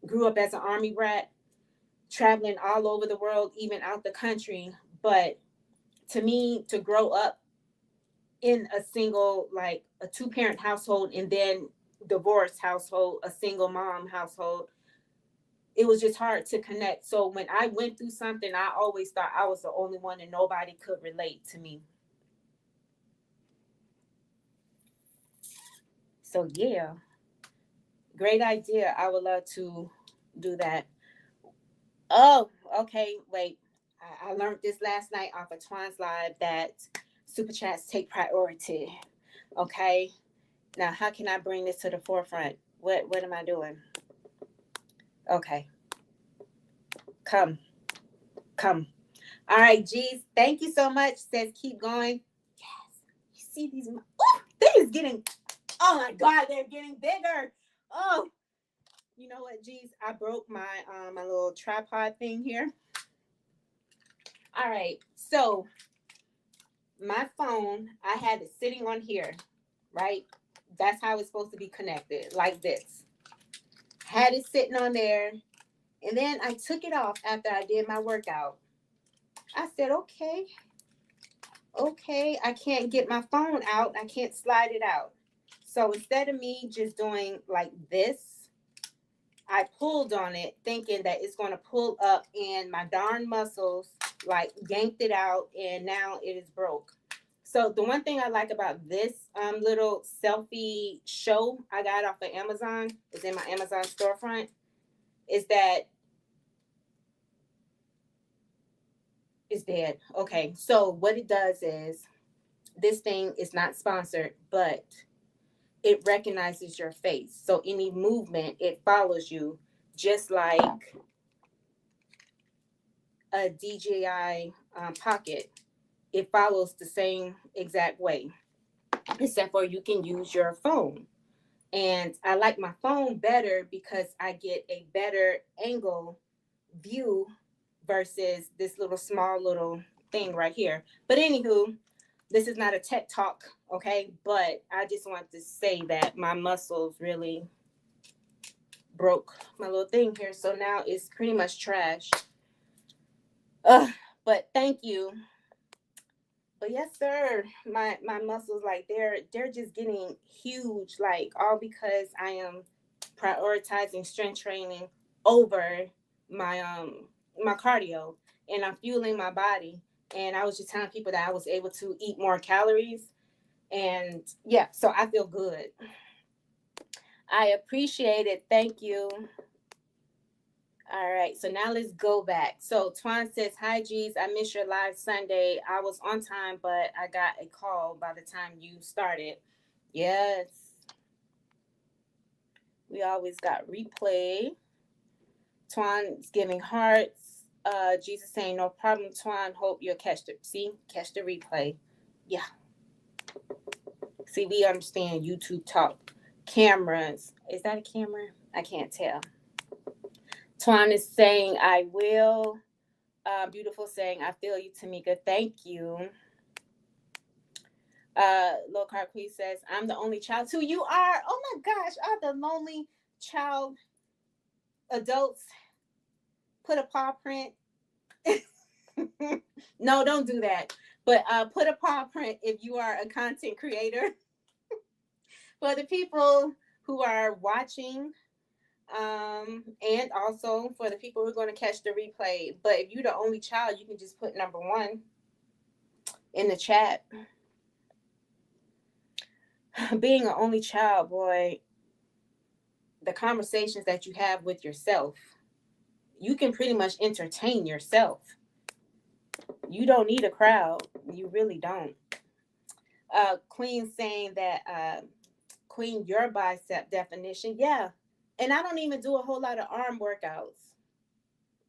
Grew up as an Army brat, traveling all over the world, even out the country. But to me, to grow up in a single, like a 2-parent household, and then divorced household, a single mom household, it was just hard to connect. So when I went through something, I always thought I was the only one and nobody could relate to me. So yeah, great idea. I would love to do that. Oh, okay. Wait, I learned this last night off of Twan's live, that super chats take priority. Okay. Now, how can I bring this to the forefront? What am I doing? Okay. Come. All right, geez. Thank you so much. Says keep going. Yes. You see these? Oh, they're getting. Oh my God, they're getting bigger. Oh, you know what, geez? I broke my my little tripod thing here. All right, so my phone, I had it sitting on here, right? That's how it's supposed to be connected, like this. Had it sitting on there, and then I took it off after I did my workout. I said, okay, I can't get my phone out. I can't slide it out. So instead of me just doing like this, I pulled on it thinking that it's going to pull up, and my darn muscles like yanked it out, and now it is broke. So the one thing I like about this little selfie show I got off of Amazon, is in my Amazon storefront, is that it's dead. Okay, so what it does is, this thing is not sponsored, but it recognizes your face. So any movement, it follows you, just like a DJI Pocket. It follows the same exact way, except for you can use your phone. And I like my phone better because I get a better angle view versus this small little thing right here. But anywho, this is not a tech talk, okay? But I just want to say that my muscles really broke my little thing here. So now it's pretty much trash. But thank you. But yes, sir, my muscles, like they're just getting huge, like all because I am prioritizing strength training over my cardio, and I'm fueling my body. And I was just telling people that I was able to eat more calories, and yeah, so I feel good. I appreciate it. Thank you. All right, so now let's go back. So Twan says, hi, G's. I missed your live Sunday. I was on time, but I got a call by the time you started. Yes. We always got replay. Twan's giving hearts. Jesus saying, no problem, Twan. Hope you'll catch the replay. Yeah. See, we understand YouTube talk. Cameras. Is that a camera? I can't tell. Twan is saying, I will. Beautiful saying, I feel you, Tamika. Thank you. Low Carb Queen says, I'm the only child too. You are. Oh my gosh, are the lonely child adults? Put a paw print. No, don't do that. But put a paw print if you are a content creator. For the people who are watching, and also for the people who are going to catch the replay. But if you're the only child, you can just put number 1 in the chat. Being an only child, boy, the conversations that you have with yourself, you can pretty much entertain yourself. You don't need a crowd. You really don't. Queen saying that, Queen, your bicep definition. Yeah. And I don't even do a whole lot of arm workouts.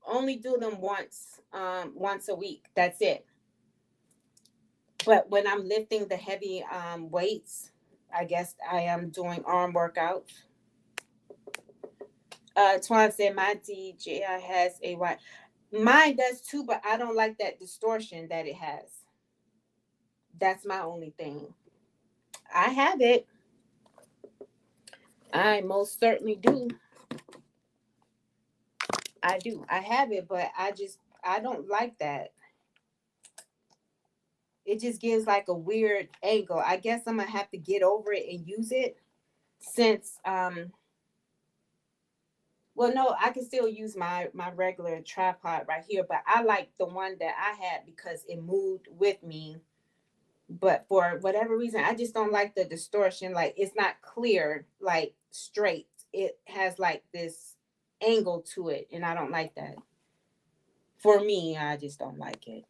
Only do them once a week. That's it. But when I'm lifting the heavy weights, I guess I am doing arm workouts. Twan said my DJI has a wide. Mine does too, but I don't like that distortion that it has. That's my only thing. I have it. I most certainly do. I do. I have it, but I don't like that. It just gives like a weird angle. I guess I'm gonna have to get over it and use it since well, no, I can still use my regular tripod right here, but I like the one that I had because it moved with me. But for whatever reason, I just don't like the distortion. Like it's not clear, like straight. It has like this angle to it, and I don't like that. For me, I just don't like it.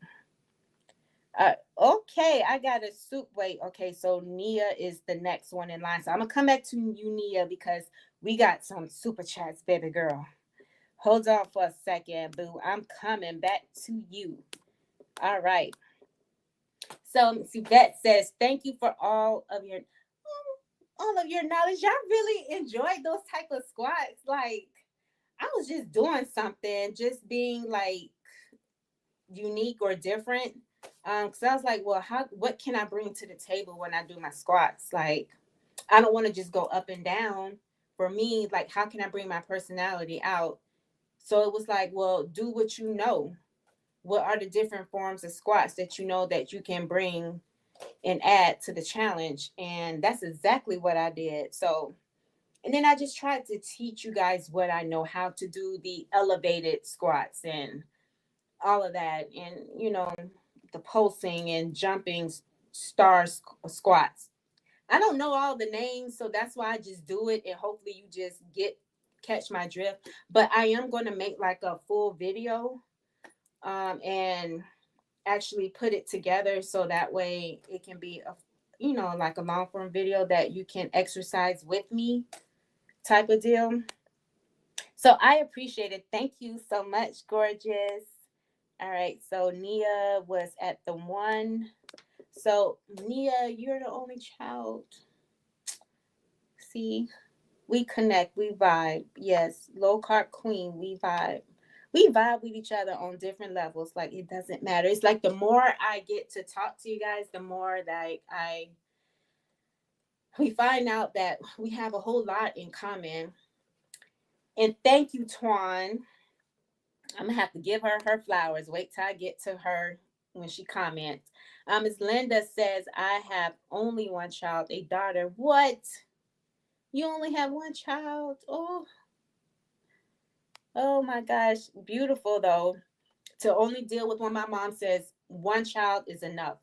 Okay, I got a soup. Wait, okay, so Nia is the next one in line. So I'm gonna come back to you, Nia, because we got some super chats, baby girl. Hold on for a second, boo. I'm coming back to you. All right. So Yvette says, thank you for all of your knowledge. Y'all really enjoyed those type of squats. Like I was just doing something, just being like unique or different. Because I was like, well, what can I bring to the table when I do my squats? Like, I don't want to just go up and down. For me, like, how can I bring my personality out? So it was like, well, do what you know. What are the different forms of squats that you know that you can bring and add to the challenge? And that's exactly what I did. So, and then I just tried to teach you guys what I know how to do, the elevated squats and all of that. And, the pulsing and jumping squats. I don't know all the names, so that's why I just do it, and hopefully you just catch my drift. But I am going to make like a full video, and actually put it together so that way it can be like a long form video that you can exercise with me type of deal. So I appreciate it. Thank you so much, gorgeous. All right, so Nia was at the 1. So Nia, you're the only child. See, we connect, we vibe. Yes, low carb queen, we vibe. We vibe with each other on different levels. Like it doesn't matter. It's like the more I get to talk to you guys, the more that we find out that we have a whole lot in common. And thank you, Twan. I'm gonna have to give her flowers. Wait till I get to her when she comments. Ms. Linda says, I have only one child, a daughter. What? You only have one child? Oh my gosh. Beautiful though. To only deal with when my mom says one child is enough.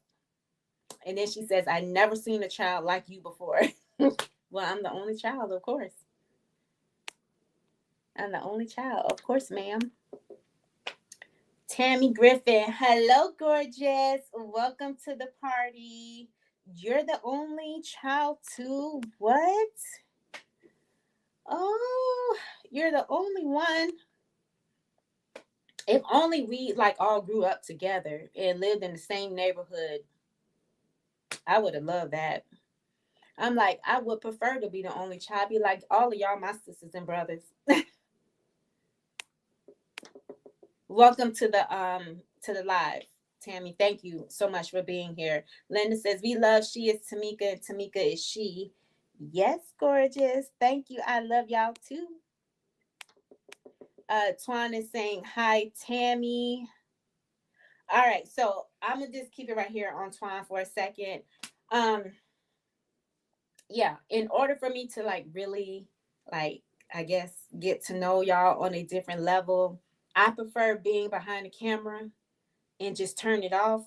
And then she says, I never seen a child like you before. Well, I'm the only child, of course. I'm the only child, of course, ma'am. Tammy Griffin, hello, gorgeous. Welcome to the party. You're the only child too. What? Oh, you're the only one. If only we like all grew up together and lived in the same neighborhood, I would have loved that. I'm like, I would prefer to be the only child. Be like all of y'all, my sisters and brothers. Welcome to the live, Tammy. Thank you so much for being here. Linda says, we love she is Tamika and Tamika is she. Yes, gorgeous. Thank you. I love y'all too. Twan is saying hi, Tammy. All right, so I'm gonna just keep it right here on Twan for a second. Um, yeah, in order for me to like really like I guess get to know y'all on a different level, I prefer being behind the camera and just turn it off.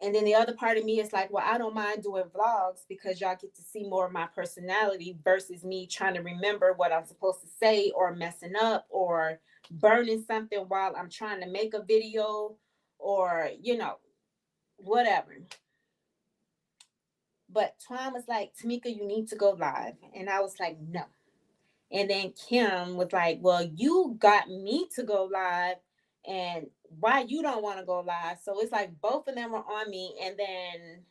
And then the other part of me is like, well, I don't mind doing vlogs because y'all get to see more of my personality versus me trying to remember what I'm supposed to say or messing up or burning something while I'm trying to make a video or, whatever. But Twan was like, Tamika, you need to go live. And I was like, no. And then Kim was like, well, you got me to go live. And why you don't want to go live? So it's like both of them were on me. And then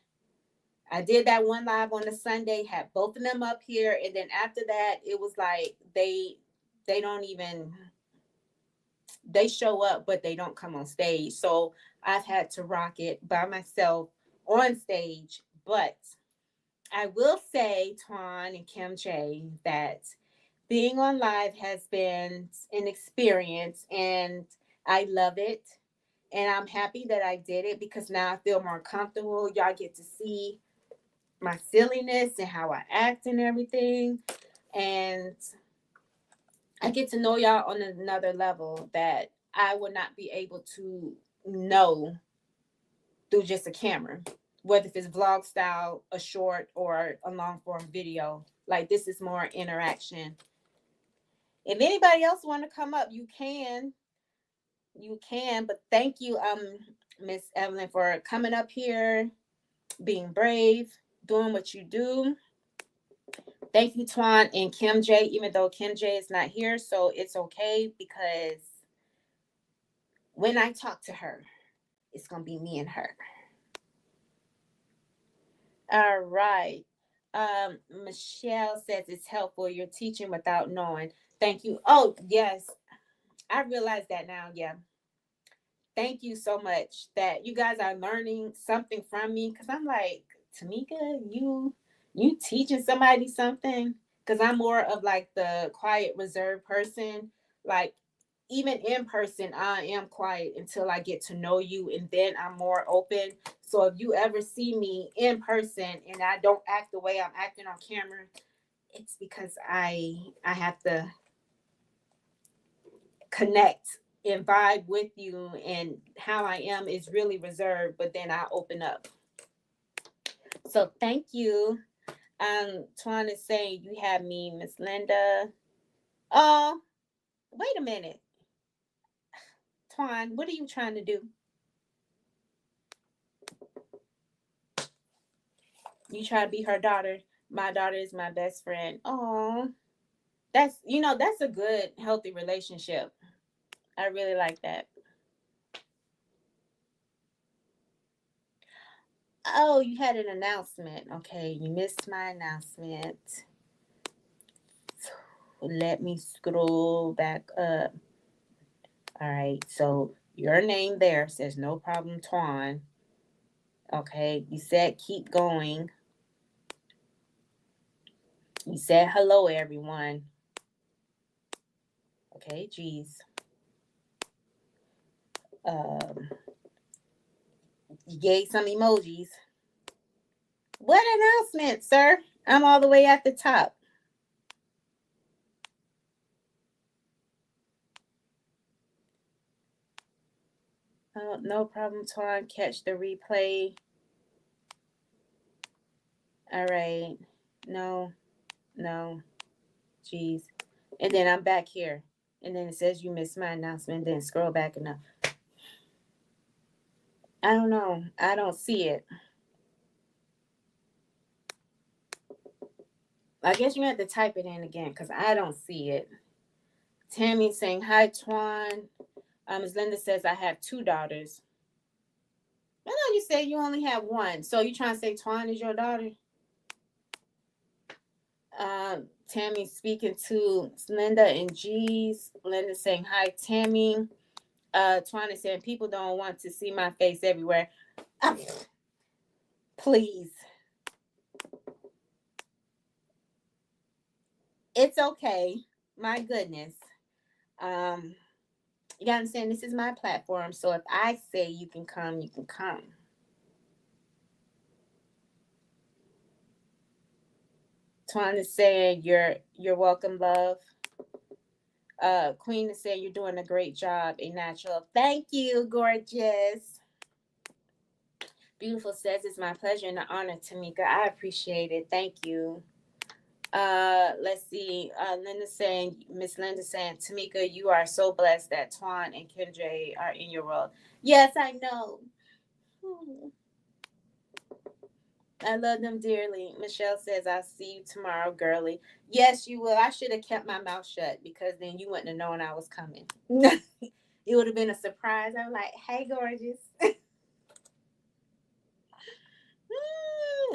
I did that one live on the Sunday, had both of them up here. And then after that, it was like they don't even they show up, but they don't come on stage. So I've had to rock it by myself on stage. But I will say, Twan and Kim J, that being on live has been an experience and I love it. And I'm happy that I did it because now I feel more comfortable. Y'all get to see my silliness and how I act and everything. And I get to know y'all on another level that I would not be able to know through just a camera, whether if it's vlog style, a short, or a long form video. Like this is more interaction. If anybody else want to come up, you can. You can. But thank you, Miss Evelyn, for coming up here, being brave, doing what you do. Thank you, Twan and Kim J, even though Kim J is not here, so it's okay because when I talk to her, it's gonna be me and her. All right. Michelle says it's helpful. You're teaching without knowing. Thank you. Oh, yes. I realize that now. Yeah. Thank you so much that you guys are learning something from me. Cause I'm like, Tamika, you teaching somebody something? Cause I'm more of like the quiet, reserved person. Like even in person, I am quiet until I get to know you, and then I'm more open. So if you ever see me in person and I don't act the way I'm acting on camera, it's because I have to connect and vibe with you, and how I am is really reserved, but then I open up. So thank you. Trying to say you have me, Miss Linda. Oh, wait a minute. Twan, what are you trying to do? You try to be her daughter. My daughter is my best friend. Oh, that's a good, healthy relationship. I really like that. Oh, you had an announcement. Okay, you missed my announcement. Let me scroll back up. All right, so your name there says no problem, Twan. Okay, you said keep going. You said hello, everyone. Okay, geez. Um, you gave some emojis. What announcement, sir? I'm all the way at the top. Oh, no problem, Twan. Catch the replay. All right. No, no. Jeez. And then I'm back here. And then it says you missed my announcement. Then scroll back enough. I don't know. I don't see it. I guess you have to type it in again because I don't see it. Tammy saying, hi, Twan. As Linda says, I have two daughters. I know you said you only have one. So you trying to say Twan is your daughter? Tammy speaking to Linda and G's. Linda saying, hi, Tammy. Twan is saying, people don't want to see my face everywhere. Please. It's okay. My goodness. Um, You gotta understand, this is my platform. So if I say you can come, you can come. Twan is saying you're welcome, love. Queen is saying you're doing a great job, a natural. Thank you, gorgeous. Beautiful says it's my pleasure and an honor, Tamika. I appreciate it. Thank you. Let's see. Linda saying, Miss Linda saying, Tamika, you are so blessed that Twan and Kendra are in your world. Yes, I know. I love them dearly. Michelle says, I'll see you tomorrow, girly. Yes, you will. I should have kept my mouth shut because then you wouldn't have known I was coming. It would have been a surprise. I'm like, hey, gorgeous.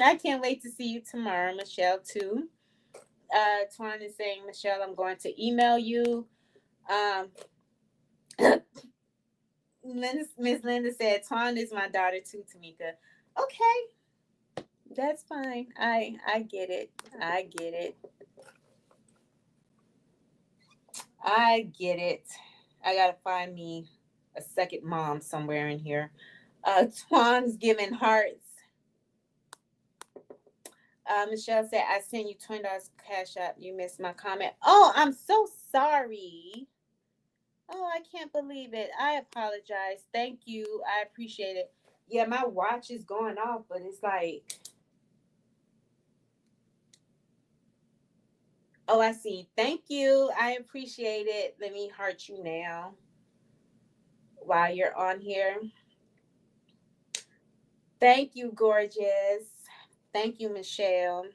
I can't wait to see you tomorrow, Michelle, too. Twan is saying, Michelle, I'm going to email you. Miss Linda said, Twan is my daughter, too, Tamika. Okay, that's fine. I get it. I get it. I get it. I gotta find me a second mom somewhere in here. Twan's giving hearts. Michelle said, I sent you $20 cash app. You missed my comment. Oh, I'm so sorry. Oh, I can't believe it. I apologize. Thank you. I appreciate it. Yeah, my watch is going off, but it's like, oh, I see. Thank you. I appreciate it. Let me heart you now while you're on here. Thank you, gorgeous. Thank you, Michelle.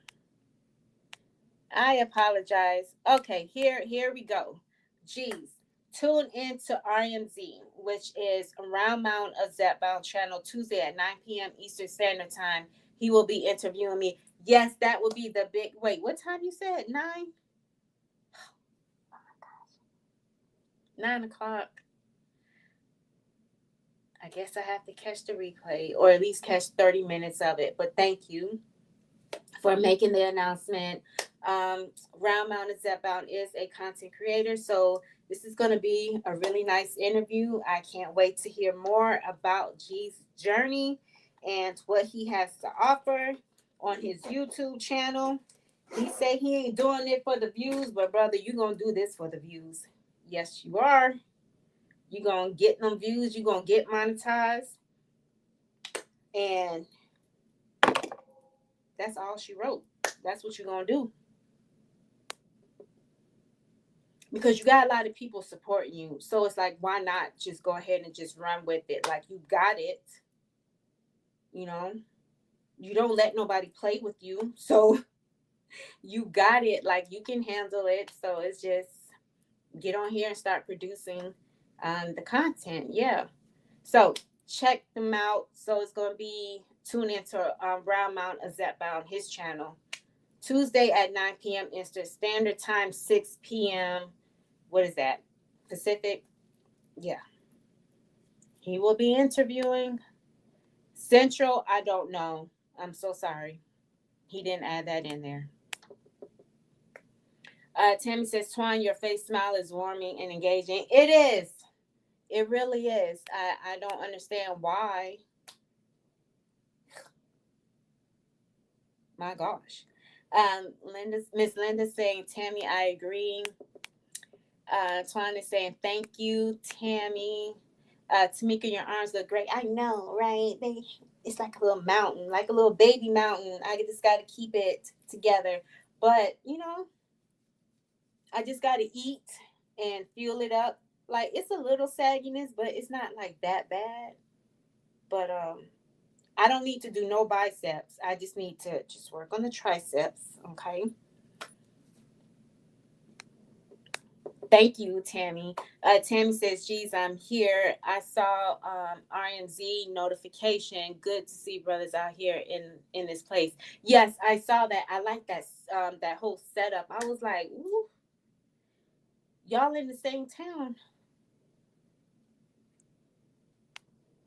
I apologize. Okay, here we go. Jeez. Tune in to RMZ, which is Round Mound of Zapbound channel Tuesday at 9 p.m. Eastern Standard Time. He will be interviewing me. Yes, that will be the big wait, what time you said? 9? Oh my gosh. 9 o'clock. I guess I have to catch the replay or at least catch 30 minutes of it. But thank you for making the announcement. Round Mountain Zapbound is a content creator, so this is going to be a really nice interview. I can't wait to hear more about G's journey and what he has to offer on his YouTube channel. He said he ain't doing it for the views, but brother, you going to do this for the views. Yes, you are. You going to get them views. You going to get monetized. And that's all she wrote. That's what you're going to do. Because you got a lot of people supporting you. So it's like, why not just go ahead and just run with it? Like, you got it. You know, you don't let nobody play with you. So you got it. Like, you can handle it. So it's just get on here and start producing the content. Yeah. So check them out. So it's going to be tune into Round Mountain of Zapbound, his channel. Tuesday at 9 p.m. Eastern Standard Time, 6 p.m. What is that? Pacific? Yeah. He will be interviewing. Central, I don't know. I'm so sorry. He didn't add that in there. Tammy says, Twan, your face smile is warming and engaging. It is. It really is. I don't understand why. My gosh. Miss Linda saying, Tammy, I agree. Twan is saying, thank you, Tammy. Tamika, your arms look great. I know, right? It's like a little mountain, like a little baby mountain. I just got to keep it together. But, you know, I just got to eat and fuel it up. Like, it's a little sagginess, but it's not like that bad. But I don't need to do no biceps. I just need to just work on the triceps, okay? Thank you, Tammy. Tammy says, geez, I'm here. I saw RMZ notification. Good to see brothers out here in this place. Yes, I saw that. I like that that whole setup. I was like, ooh, y'all in the same town.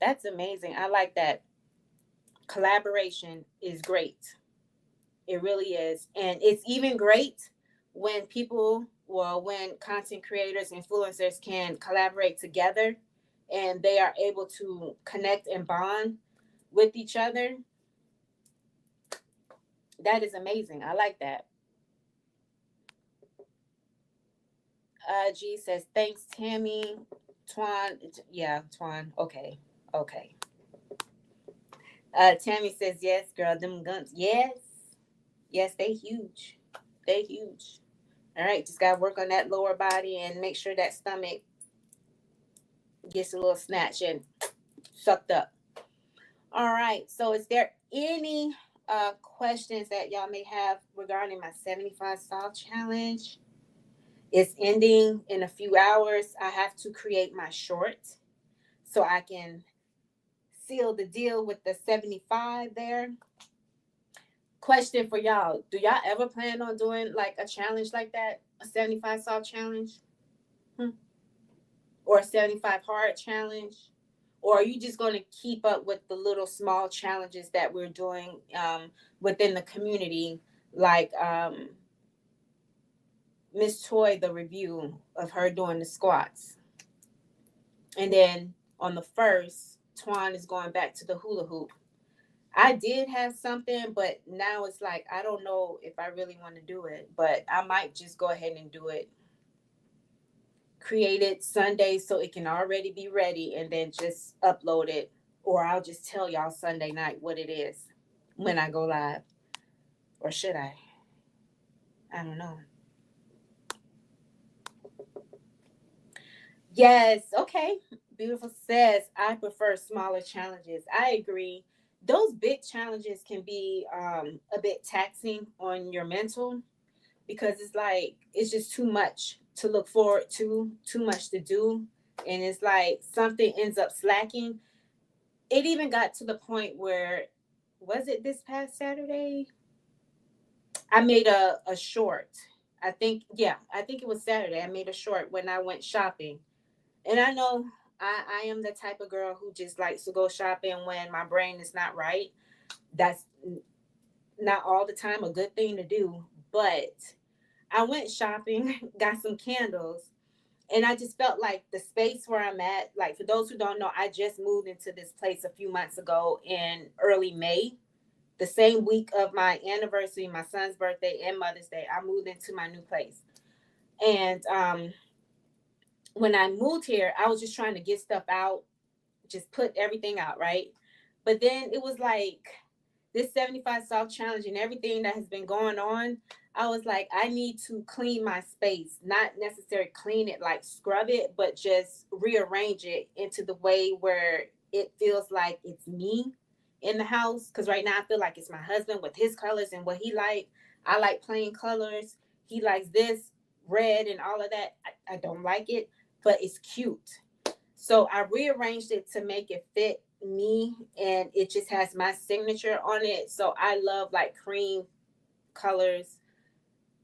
That's amazing. I like that. Collaboration is great. It really is. And it's even great when people well, when content creators, influencers can collaborate together and they are able to connect and bond with each other, that is amazing. I like that. G says, thanks, Tammy. Twan, yeah, Twan. Okay, okay. Tammy says, yes, girl, them guns. Yes, yes, they huge. They huge. All right, just gotta work on that lower body and make sure that stomach gets a little snatch and sucked up. All right, so is there any questions that y'all may have regarding my 75 style challenge? It's ending in a few hours. I have to create my short so I can seal the deal with the 75 there. Question for y'all. Do y'all ever plan on doing like a challenge like that? A 75 soft challenge? Or a 75 hard challenge? Or are you just going to keep up with the little small challenges that we're doing within the community? Like Miss Toy, the review of her doing the squats. And then on the first, Twan is going back to the hula hoop. I did have something, but now it's like I don't know if I really want to do it, but I might just go ahead and do it. Create it Sunday so it can already be ready and then just upload it. Or I'll just tell y'all Sunday night what it is when I go live. Or should I? I don't know. Yes, okay. Beautiful says, I prefer smaller challenges. I agree. Those big challenges can be a bit taxing on your mental because it's like it's just too much to look forward to, too much to do. And it's like something ends up slacking. It even got to the point where, was it this past Saturday? I made a short. I think, yeah, I think it was Saturday. I made a short when I went shopping. And I know I am the type of girl who just likes to go shopping when my brain is not right. That's not all the time a good thing to do. But I went shopping, got some candles, and I just felt like the space where I'm at, like for those who don't know, I just moved into this place a few months ago in early May. The same week of my anniversary, my son's birthday, and Mother's Day, I moved into my new place. And when I moved here, I was just trying to get stuff out, just put everything out, right? But then it was like this 75 soft challenge and everything that has been going on. I was like, I need to clean my space, not necessarily clean it like scrub it, but just rearrange it into the way where it feels like it's me in the house. Because right now I feel like it's my husband with his colors and what he like. I like plain colors. He likes this red and all of that. I don't like it, but it's cute. So I rearranged it to make it fit me and it just has my signature on it. So I love like cream colors,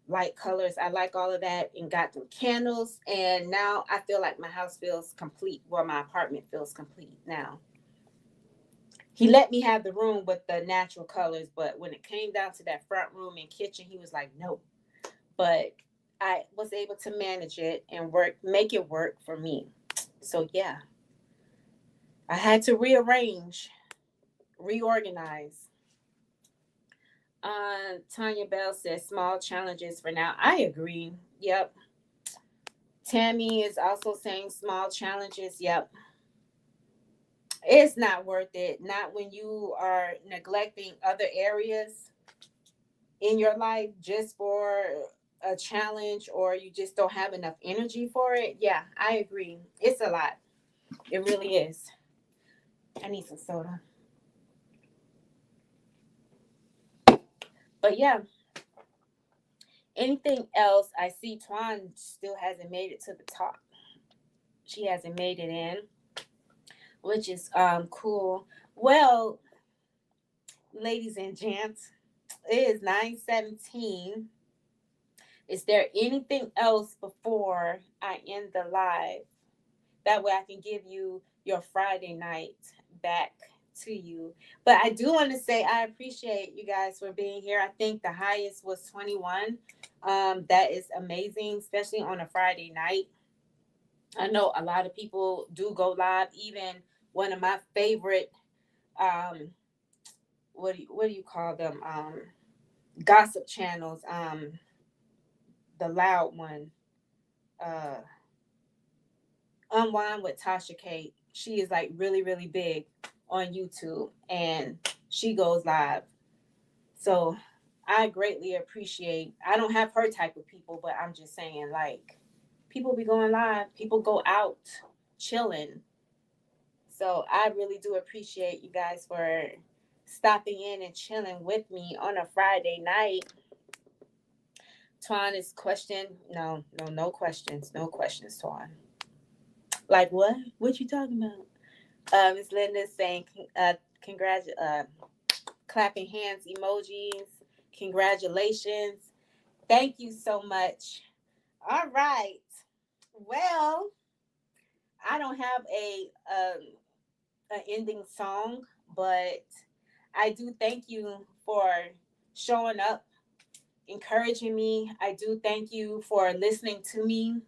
light colors. I like all of that and got them candles. And now I feel like my house feels complete. Well, my apartment feels complete now. He let me have the room with the natural colors, but when it came down to that front room and kitchen, he was like, no. But I was able to manage it and make it work for me. So yeah, I had to reorganize. Tanya Bell says small challenges for now. I agree. Yep. Tammy is also saying small challenges. Yep. It's not worth it. Not when you are neglecting other areas in your life just for a challenge or you just don't have enough energy for it. Yeah, I agree. It's a lot. It really is. I need some soda. But yeah, anything else? I see Twan still hasn't made it to the top. She hasn't made it in, which is cool. Well, ladies and gents, it is 9:17. Is there anything else before I end the live? That way I can give you your Friday night back to you. But I do want to say I appreciate you guys for being here. I think the highest was 21. That is amazing, especially on a Friday night. I know a lot of people do go live. Even one of my favorite, um, what do you call them? Gossip channels. The loud one, uh, Unwind with Tasha K. She is like really, really big on YouTube, and she goes live. So I greatly appreciate. I don't have her type of people, but I'm just saying, like, people be going live. People go out chilling. So I really do appreciate you guys for stopping in and chilling with me on a Friday night. Twan is question. No, no, no questions. No questions, Twan. Like what? What you talking about? Miss Linda saying, clapping hands emojis. Congratulations. Thank you so much. All right. Well, I don't have a ending song, but I do thank you for showing up, encouraging me. I do thank you for listening to me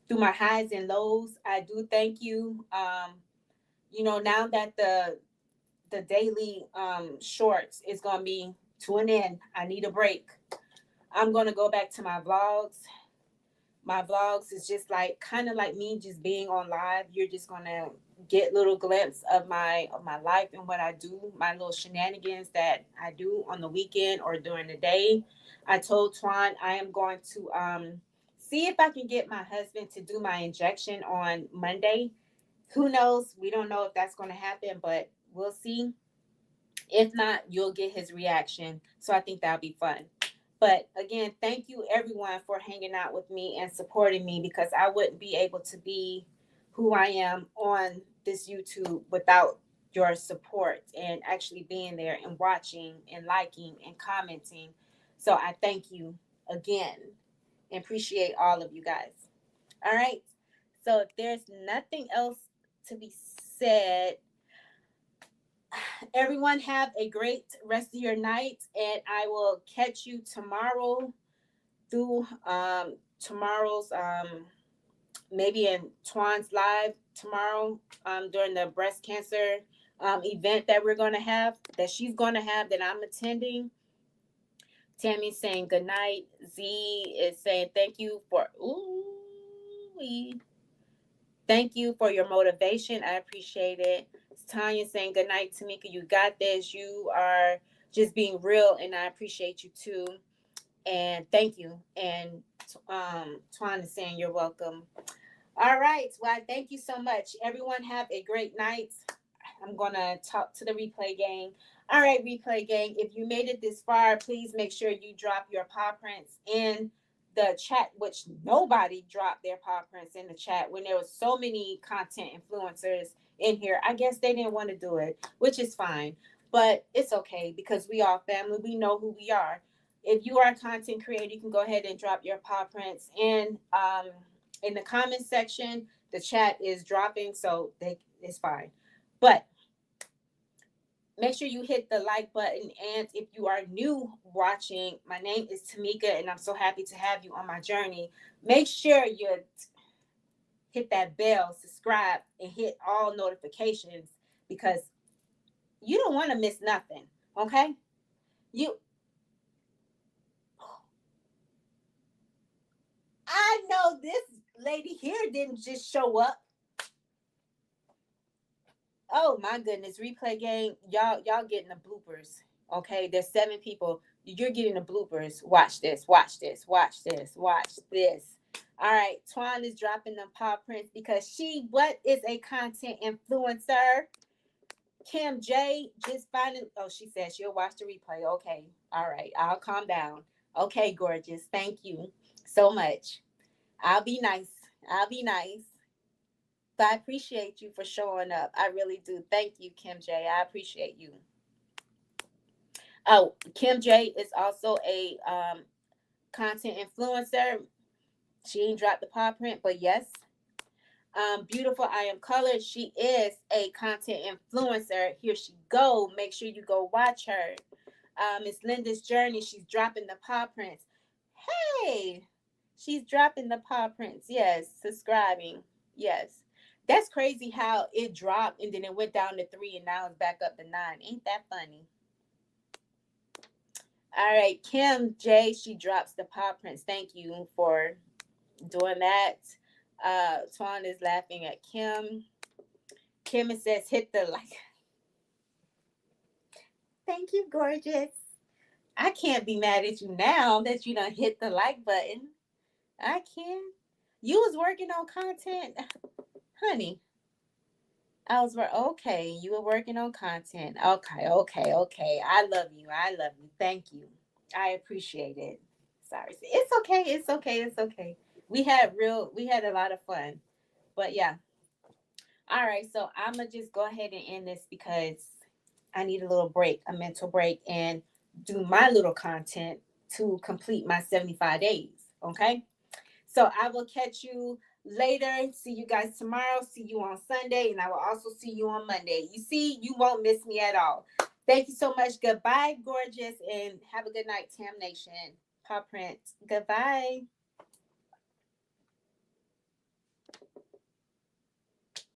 through my highs and lows. I do thank you. Now that the daily shorts is gonna be to an end, I need a break. I'm gonna go back to my vlogs. My vlogs is just like kind of like me just being on live. You're just gonna get little glimpse of my life and what I do, my little shenanigans that I do on the weekend or during the day. I told Twan I am going to see if I can get my husband to do my injection on Monday. Who knows? We don't know if that's going to happen, but we'll see. If not, you'll get his reaction. So I think that'll be fun. But again, thank you everyone for hanging out with me and supporting me, because I wouldn't be able to be who I am on this YouTube without your support and actually being there and watching and liking and commenting. So I thank you again and appreciate all of you guys. All right. So if there's nothing else to be said, everyone have a great rest of your night, and I will catch you tomorrow through tomorrow's maybe in Twan's live tomorrow during the breast cancer event that we're going to have, that she's going to have, that I'm attending. Tammy's saying good night. Z is saying thank you for thank you for your motivation. I appreciate it. Tanya saying good night, Tamika. You got this. You are just being real, and I appreciate you too. And thank you. And Twan is saying you're welcome. All right. Well, thank you so much. Everyone have a great night. I'm gonna talk to the replay gang. All right, replay gang. If you made it this far, please make sure you drop your paw prints in the chat, which nobody dropped their paw prints in the chat when there was so many content influencers in here. I guess they didn't want to do it, which is fine. But it's okay because we are family. We know who we are. If you are a content creator, you can go ahead and drop your paw prints in the comment section. The chat is dropping, so it's fine. But make sure you hit the like button. And if you are new watching, my name is Tamika, and I'm so happy to have you on my journey. Make sure you hit that bell, subscribe, and hit all notifications, because you don't want to miss nothing. Okay? I know this lady here didn't just show up. Oh my goodness, replay game. Y'all getting the bloopers. Okay, there's 7 people. You're getting the bloopers. Watch this, watch this, watch this, watch this. All right, Twan is dropping them paw prints because what is a content influencer? Kim J just finding, oh, she said she'll watch the replay. Okay, all right, I'll calm down. Okay, gorgeous. Thank you so much. I'll be nice. I'll be nice. But I appreciate you for showing up. I really do. Thank you, Kim J. I appreciate you. Oh, Kim J is also a content influencer. She ain't dropped the paw print, but yes. Beautiful I Am Colored. She is a content influencer. Here she go. Make sure you go watch her. Miss Linda's Journey. She's dropping the paw prints. Okay. She's dropping the paw prints. Yes. Subscribing. Yes. That's crazy how it dropped and then it went down to 3 and now it's back up to 9. Ain't that funny? All right. Kim J, she drops the paw prints. Thank you for doing that. Twan is laughing at Kim. Kim, it says hit the like. Thank you, gorgeous. I can't be mad at you now that you done hit the like button. I can. You was working on content, honey. Okay. You were working on content. Okay. I love you. Thank you. I appreciate it. Sorry. It's okay. We had a lot of fun. But yeah. All right. So I'm gonna just go ahead and end this because I need a little break, a mental break, and do my little content to complete my 75 days. Okay. So I will catch you later. See you guys tomorrow. See you on Sunday. And I will also see you on Monday. You see, you won't miss me at all. Thank you so much. Goodbye, gorgeous. And have a good night, Tam Nation. Paw Prince. Goodbye.